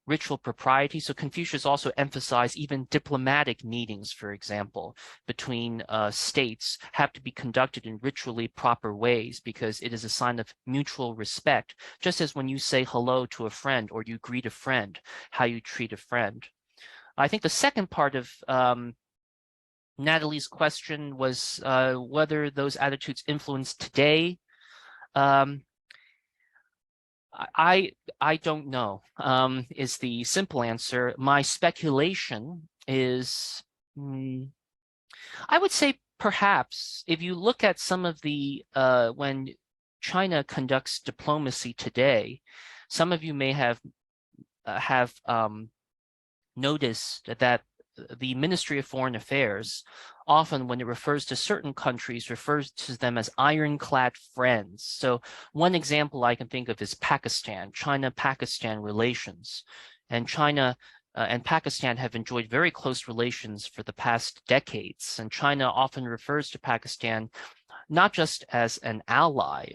ritual propriety. So Confucius also emphasized even diplomatic meetings, for example, between states have to be conducted in ritually proper ways because it is a sign of mutual respect, just as when you say hello to a friend or you greet a friend, how you treat a friend. I think the second part of Natalie's question was whether those attitudes influence today. I don't know, is the simple answer. My speculation is, I would say perhaps if you look at some of the, when China conducts diplomacy today, some of you may have noticed that the Ministry of Foreign Affairs, often when it refers to certain countries, refers to them as ironclad friends. So one example I can think of is Pakistan, China-Pakistan relations. And China and Pakistan have enjoyed very close relations for the past decades. And China often refers to Pakistan not just as an ally,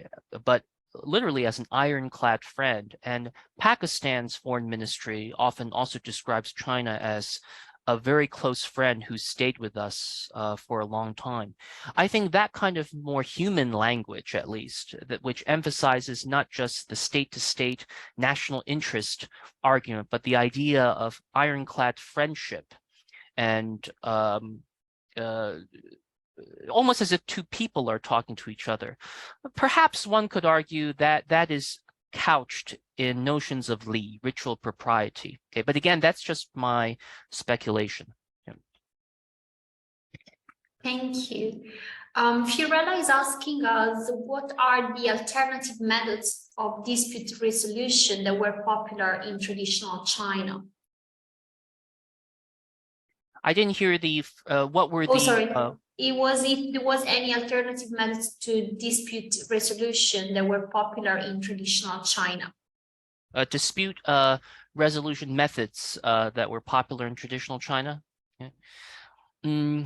but literally as an ironclad friend. And Pakistan's foreign ministry often also describes China as a very close friend who stayed with us for a long time. I think that kind of more human language, at least, that which emphasizes not just the state-to-state national interest argument, but the idea of ironclad friendship and almost as if two people are talking to each other. Perhaps one could argue that that is couched in notions of li, ritual propriety. Okay, but again, that's just my speculation. Yeah. Thank you. Fiorella is asking us, what are the alternative methods of dispute resolution that were popular in traditional China? I didn't hear the, what were the... Sorry. It was if there was any alternative methods to dispute resolution that were popular in traditional China. Dispute resolution methods that were popular in traditional China. Yeah.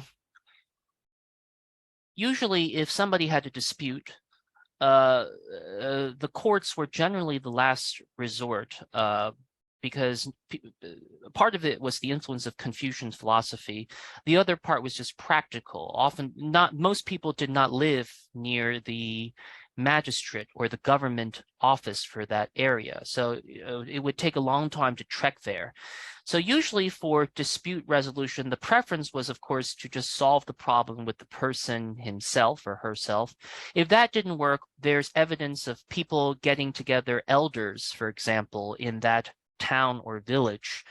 Usually, if somebody had a dispute, the courts were generally the last resort, because part of it was the influence of Confucian philosophy. The other part was just practical. Often, most people did not live near the magistrate or the government office for that area. So it would take a long time to trek there. So usually for dispute resolution, the preference was, of course, to just solve the problem with the person himself or herself. If that didn't work, there's evidence of people getting together, elders, for example, in that town or village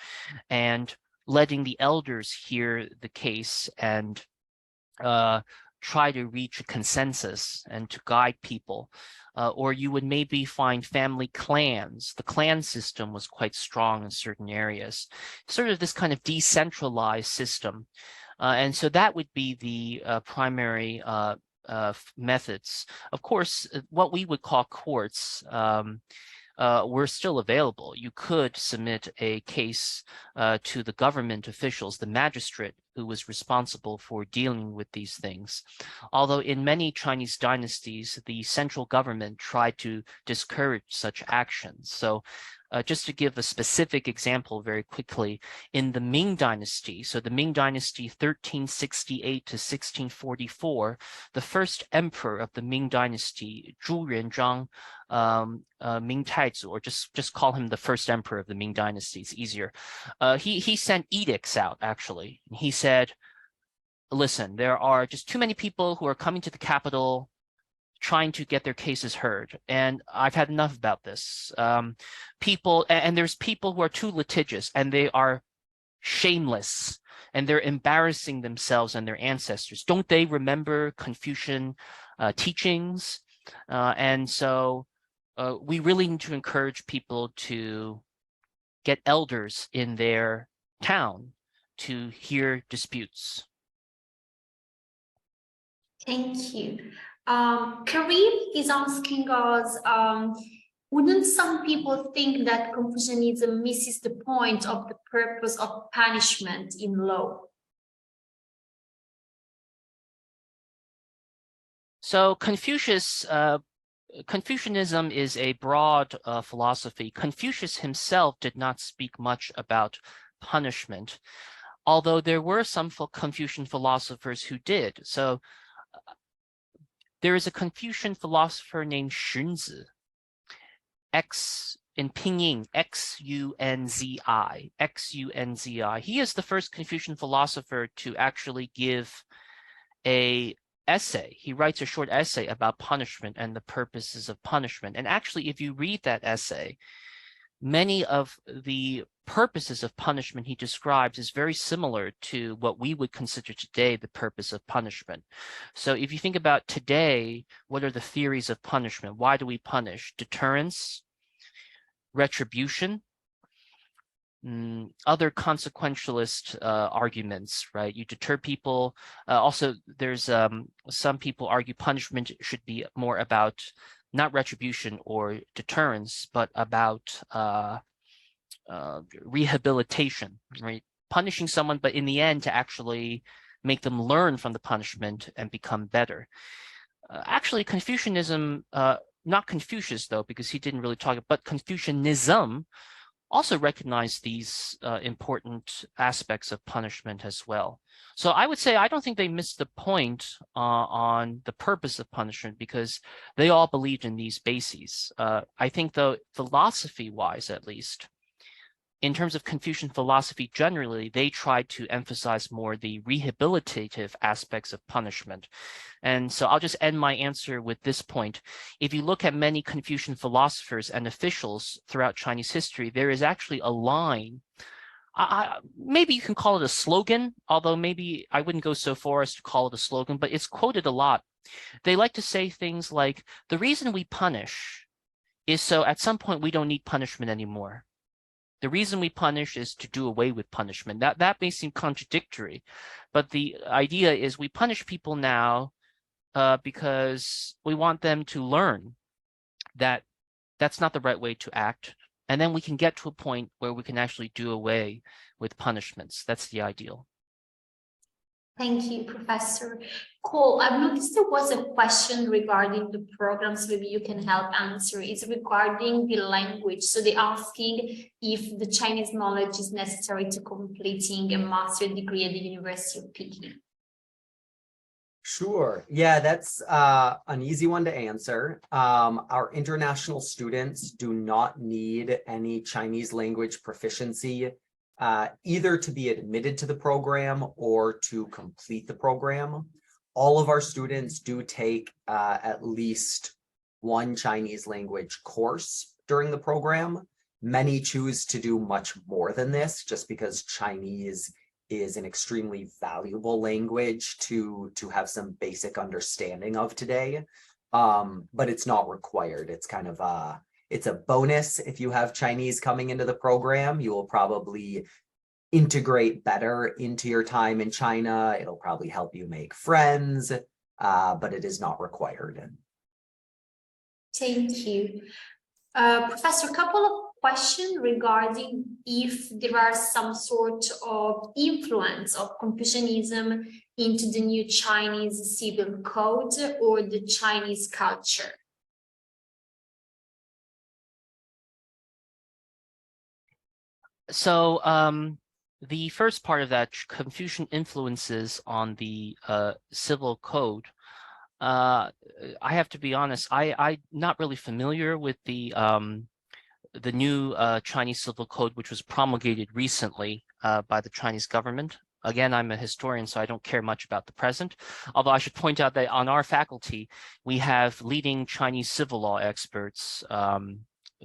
and letting the elders hear the case and try to reach a consensus and to guide people. Or you would maybe find family clans. The clan system was quite strong in certain areas. Sort of this kind of decentralized system. And so that would be the primary methods. Of course, what we would call courts were still available. You could submit a case to the government officials, the magistrate who was responsible for dealing with these things. Although in many Chinese dynasties, the central government tried to discourage such actions. So just to give a specific example very quickly, in the Ming Dynasty, so the Ming Dynasty 1368 to 1644, the first emperor of the Ming Dynasty, Zhu Yuanzhang, Ming Taizu, or just call him the first emperor of the Ming Dynasty, it's easier. He sent edicts out, actually. He said, listen, there are just too many people who are coming to the capital trying to get their cases heard, and I've had enough about this. There's people who are too litigious, and they are shameless, and they're embarrassing themselves and their ancestors. Don't they remember Confucian teachings? And so we really need to encourage people to get elders in their town to hear disputes. Thank you. Karim is asking us, wouldn't some people think that Confucianism misses the point of the purpose of punishment in law? So Confucianism is a broad philosophy. Confucius himself did not speak much about punishment, although there were some Confucian philosophers who did. So there is a Confucian philosopher named Xunzi, in Pinyin, Xunzi, Xunzi. He is the first Confucian philosopher to actually give a essay. He writes a short essay about punishment and the purposes of punishment. And actually, if you read that essay, many of the purposes of punishment he describes is very similar to what we would consider today the purpose of punishment. So if you think about today, what are the theories of punishment? Why do we punish? Deterrence, retribution, other consequentialist arguments, right? You deter people. Also, there's some people argue punishment should be more about not retribution or deterrence, but about rehabilitation, right? Punishing someone, but in the end to actually make them learn from the punishment and become better. Actually, Confucianism, not Confucius though, because he didn't really talk, but Confucianism also recognized these important aspects of punishment as well. So I would say I don't think they missed the point on the purpose of punishment because they all believed in these bases. I think though, philosophy-wise at least, in terms of Confucian philosophy generally, they tried to emphasize more the rehabilitative aspects of punishment. And so I'll just end my answer with this point. If you look at many Confucian philosophers and officials throughout Chinese history, there is actually a line, maybe you can call it a slogan, although maybe I wouldn't go so far as to call it a slogan, but it's quoted a lot. They like to say things like, the reason we punish is so at some point we don't need punishment anymore. The reason we punish is to do away with punishment. That may seem contradictory, but the idea is we punish people now because we want them to learn that that's not the right way to act. And then we can get to a point where we can actually do away with punishments. That's the ideal. Thank you, Professor. Cool. I've noticed there was a question regarding the programs. Maybe you can help answer. It's regarding the language. So they're asking if the Chinese knowledge is necessary to completing a master's degree at the University of Peking. Sure. Yeah, that's an easy one to answer. Our international students do not need any Chinese language proficiency either to be admitted to the program or to complete the program. All of our students do take at least one Chinese language course during the program. Many choose to do much more than this just because Chinese is an extremely valuable language to have some basic understanding of today. But it's not required. It's kind of it's a bonus. If you have Chinese coming into the program, you will probably integrate better into your time in China. It'll probably help you make friends, but it is not required. Thank you. Professor, a couple of questions regarding if there are some sort of influence of Confucianism into the new Chinese civil code or the Chinese culture. So the first part of that, Confucian influences on the civil code. I have to be honest, I'm not really familiar with the new Chinese civil code, which was promulgated recently by the Chinese government. Again, I'm a historian, so I don't care much about the present. Although I should point out that on our faculty, we have leading Chinese civil law experts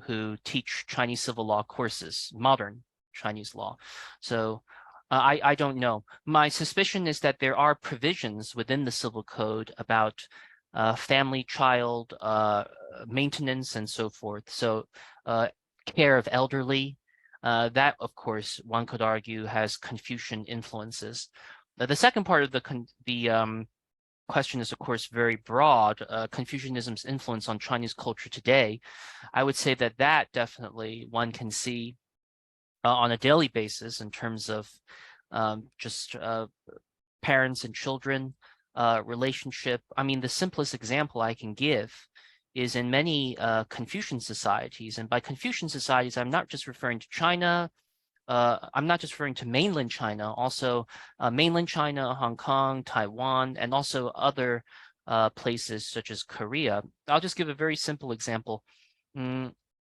who teach Chinese civil law courses, modern Chinese law. So I don't know. My suspicion is that there are provisions within the civil code about family, child, maintenance, and so forth. So care of elderly, that, of course, one could argue has Confucian influences. The second part of the question is, of course, very broad. Confucianism's influence on Chinese culture today. I would say that definitely one can see on a daily basis in terms of just parents and children relationship. I mean, the simplest example I can give is in many Confucian societies, and by Confucian societies, I'm not just referring to China, I'm not just referring to mainland China, also mainland China, Hong Kong, Taiwan, and also other places such as Korea. I'll just give a very simple example.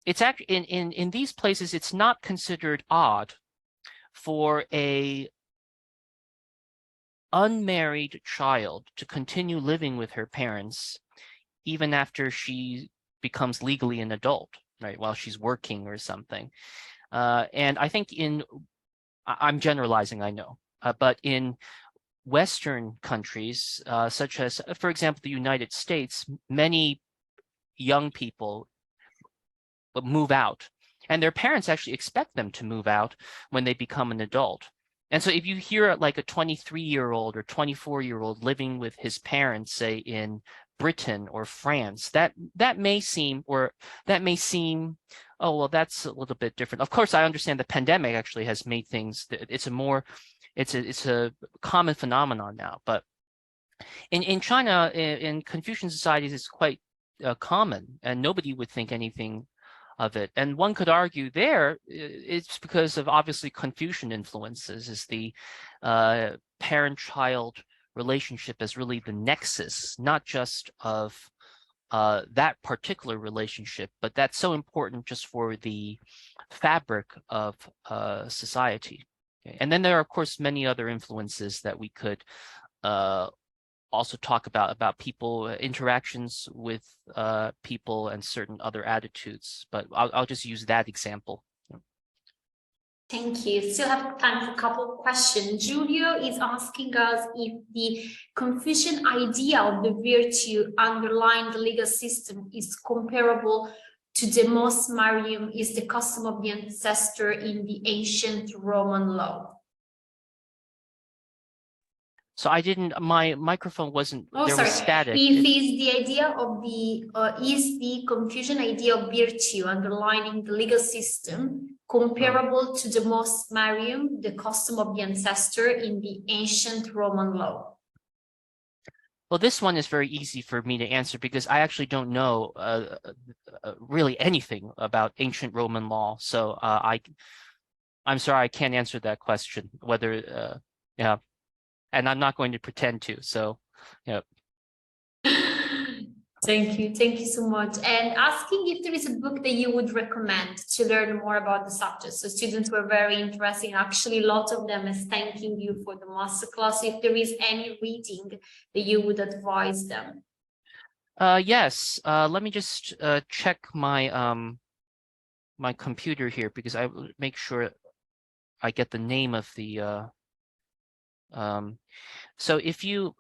It's actually in these places, it's not considered odd for a unmarried child to continue living with her parents even after she becomes legally an adult, right, while she's working or something. And I think I'm generalizing, I know, but in Western countries, such as, for example, the United States, many young people move out, and their parents actually expect them to move out when they become an adult. And so if you hear like a 23-year-old or 24-year-old living with his parents, say in Britain or France, that may seem, oh, well, that's a little bit different. Of course, I understand the pandemic actually has made things, it's a common phenomenon now, but in China, in Confucian societies, it's quite common, and nobody would think anything of it. And one could argue there it's because of obviously Confucian influences, is the parent-child relationship as really the nexus, not just of that particular relationship, but that's so important just for the fabric of society. Okay. And then there are, of course, many other influences that we could also talk about people, interactions with people and certain other attitudes, but I'll just use that example. Thank you. Still have time for a couple of questions. Julio is asking us if the Confucian idea of the virtue underlying the legal system is comparable to the mos marium, is the custom of the ancestor in the ancient Roman law. So my microphone wasn't, there was static. If is the idea of the, is the Confucian idea of virtue underlining the legal system comparable to the mos marium, the custom of the ancestor in the ancient Roman law? Well, this one is very easy for me to answer because I actually don't know really anything about ancient Roman law. So I'm sorry, I can't answer that question, whether, yeah. And I'm not going to pretend to, so, yeah. Thank you so much. And asking if there is a book that you would recommend to learn more about the subject. So students were very interested. Actually, a lot of them is thanking you for the masterclass. If there is any reading that you would advise them. Yes, let me just check my my computer here because I will make sure I get the name of the so if you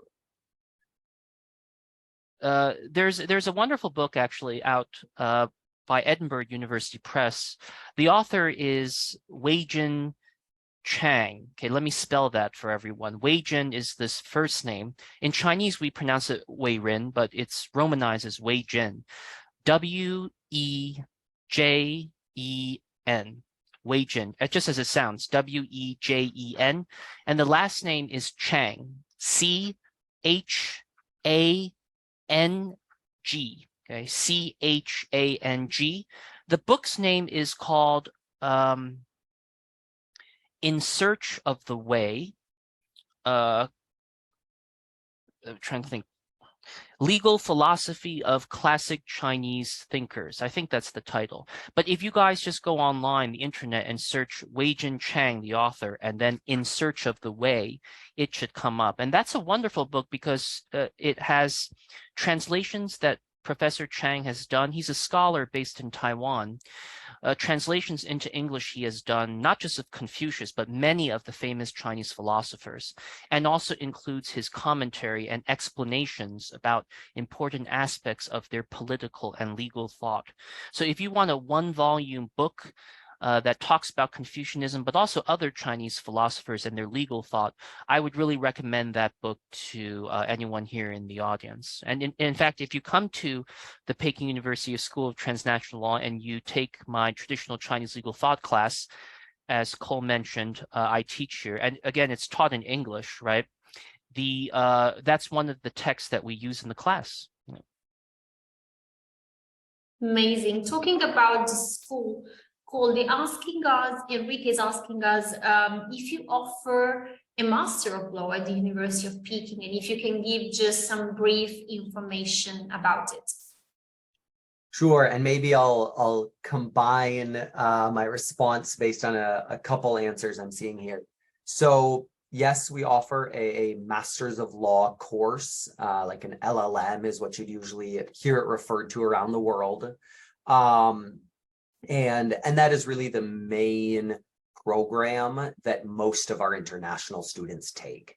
there's a wonderful book actually out by Edinburgh University Press. The author is Wei-Jin Chang. Okay, let me spell that for everyone. Wei-Jin is this first name. In Chinese, we pronounce it Wei-Rin, but it's romanized as Wei-Jin. W-E-J-E-N. Wei-Jin, just as it sounds, W-E-J-E-N. And the last name is Chang, C-H-A-N-G, okay, C-H-A-N-G. The book's name is called In Search of the Way. I'm trying to think. Legal Philosophy of Classic Chinese Thinkers. I think that's the title. But if you guys just go online, the internet, and search Wei-Jin Chang, the author, and then In Search of the Way, it should come up. And that's a wonderful book because it has translations that Professor Chang has done. He's a scholar based in Taiwan. Translations into English he has done, not just of Confucius, but many of the famous Chinese philosophers, and also includes his commentary and explanations about important aspects of their political and legal thought. So if you want a one-volume book that talks about Confucianism, but also other Chinese philosophers and their legal thought, I would really recommend that book to anyone here in the audience. And in fact, if you come to the Peking University School of Transnational Law and you take my traditional Chinese legal thought class, as Cole mentioned, I teach here. And again, it's taught in English, right? That's one of the texts that we use in the class. Amazing. Talking about the school, Enrique is asking us if you offer a Master of Law at the University of Peking, and if you can give just some brief information about it. Sure, and maybe I'll combine my response based on a couple answers I'm seeing here. So yes, we offer a Masters of Law course, like an LLM is what you'd usually hear it referred to around the world. And that is really the main program that most of our international students take.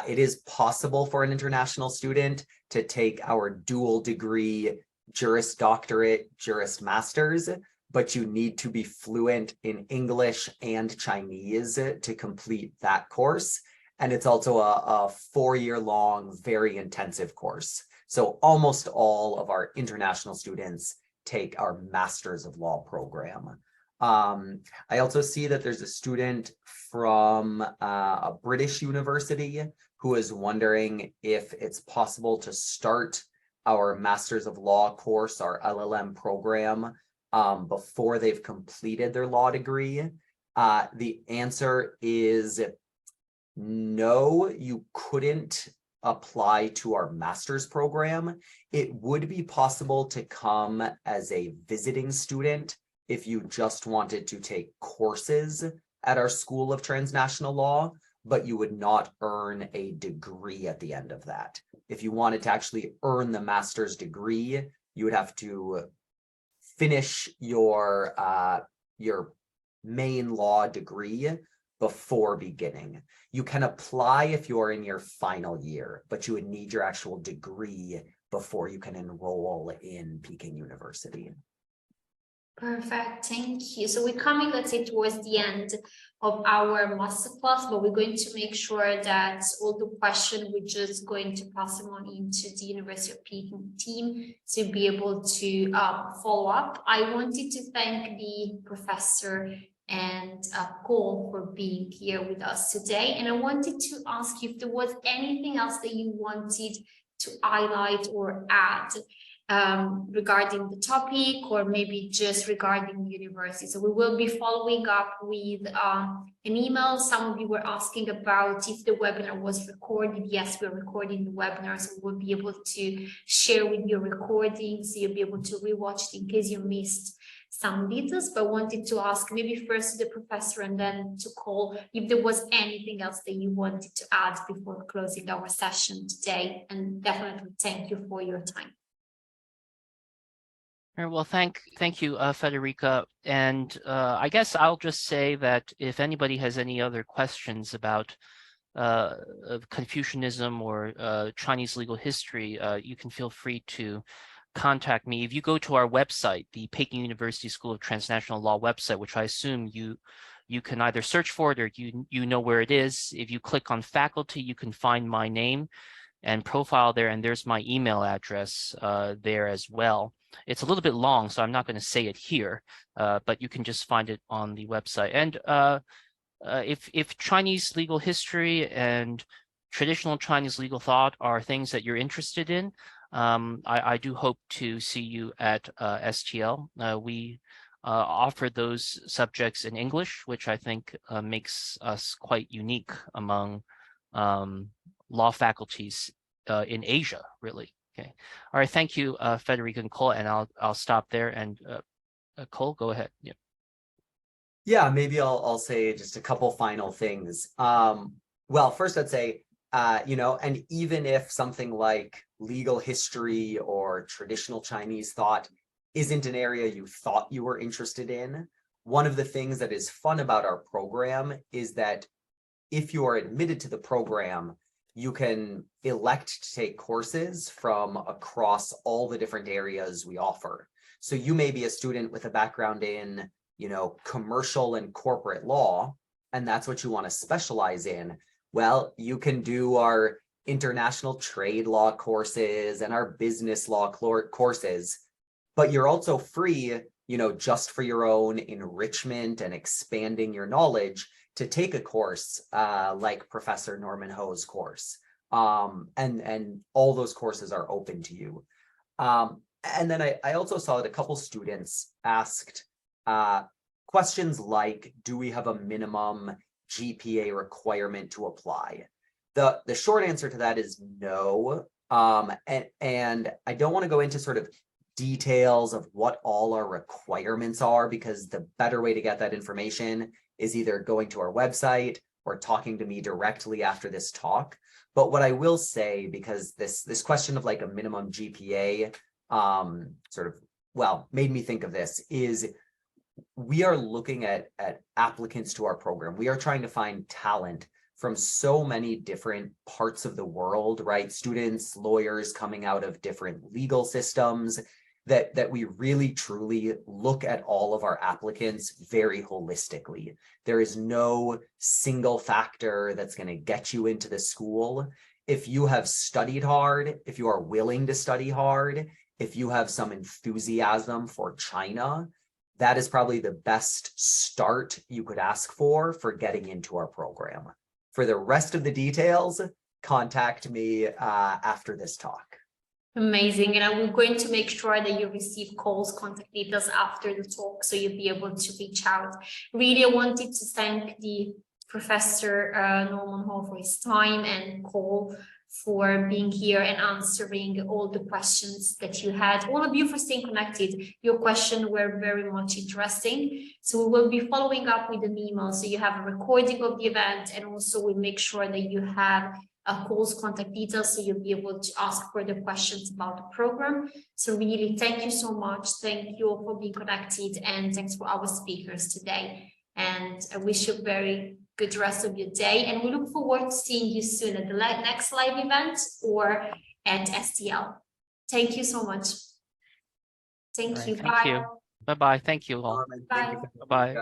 It is possible for an international student to take our dual degree Juris Doctorate, Juris Masters, but you need to be fluent in English and Chinese to complete that course. And it's also a 4-year-long, very intensive course. So almost all of our international students take our Masters of Law program. I also see that there's a student from a British university who is wondering if it's possible to start our Masters of Law course, our LLM program, before they've completed their law degree. The answer is no, you couldn't apply to our master's program. It would be possible to come as a visiting student if you just wanted to take courses at our School of Transnational Law, but you would not earn a degree at the end of that. If you wanted to actually earn the master's degree, you would have to finish your main law degree before beginning. You can apply if you're in your final year, but you would need your actual degree before you can enroll in Peking University. Perfect, thank you. So we're coming, let's say, towards the end of our masterclass, but we're going to make sure that all the questions we're just going to pass them on into the University of Peking team to be able to follow up. I wanted to thank the professor and Cole for being here with us today. And I wanted to ask you if there was anything else that you wanted to highlight or add regarding the topic, or maybe just regarding the university. So we will be following up with an email. Some of you were asking about if the webinar was recorded. Yes, we're recording the webinar, so we'll be able to share with your recordings, so you'll be able to rewatch it in case you missed some details. But I wanted to ask maybe first to the professor and then to Cole if there was anything else that you wanted to add before closing our session today. And definitely thank you for your time. All right, well, thank you, Federica. And I guess I'll just say that if anybody has any other questions about of Confucianism or Chinese legal history, you can feel free to contact me. If you go to our website, the Peking University School of Transnational Law website, which I assume you can either search for it or you know where it is. If you click on faculty, you can find my name and profile there, and there's my email address there as well. It's a little bit long, so I'm not going to say it here, but you can just find it on the website. And if Chinese legal history and traditional Chinese legal thought are things that you're interested in, I do hope to see you at STL. We offer those subjects in English, which I think makes us quite unique among law faculties in Asia, really. Okay. All right. Thank you, Federica and Cole, and I'll stop there. And Cole, go ahead. Yeah. Yeah, maybe I'll say just a couple final things. Well, first I'd say, and even if something like legal history or traditional Chinese thought isn't an area you thought you were interested in, one of the things that is fun about our program is that if you are admitted to the program, you can elect to take courses from across all the different areas we offer. So you may be a student with a background in, commercial and corporate law, and that's what you want to specialize in. Well, you can do our international trade law courses and our business law courses, but you're also free, just for your own enrichment and expanding your knowledge, to take a course like Professor Norman Ho's course. And all those courses are open to you. And then I also saw that a couple students asked questions like, do we have a minimum GPA requirement to apply? The short answer to that is no. And I don't want to go into sort of details of what all our requirements are, because the better way to get that information is either going to our website or talking to me directly after this talk. But what I will say, because this question of like a minimum GPA made me think of this, is we are looking at applicants to our program. We are trying to find talent from so many different parts of the world, right? Students, lawyers coming out of different legal systems, that we really truly look at all of our applicants very holistically. There is no single factor that's going to get you into the school. If you have studied hard, if you are willing to study hard, if you have some enthusiasm for China, that is probably the best start you could ask for getting into our program. For the rest of the details, contact me after this talk. Amazing. And I'm going to make sure that you receive Cole's contact details after the talk, so you'll be able to reach out. Really, I wanted to thank the Professor Norman Ho for his time, and Cole for being here and answering all the questions that you had. All of you for staying connected. Your questions were very much interesting. So we will be following up with an email, so you have a recording of the event, and also we make sure that you have Cole's contact details, so you'll be able to ask further questions about the program. So really, thank you so much. Thank you all for being connected, and thanks for our speakers today. And I wish you a very good rest of your day, and we look forward to seeing you soon at the next live event or at STL. Thank you so much. Thank you. Thank you. Bye-bye. Thank you all. Bye. Bye.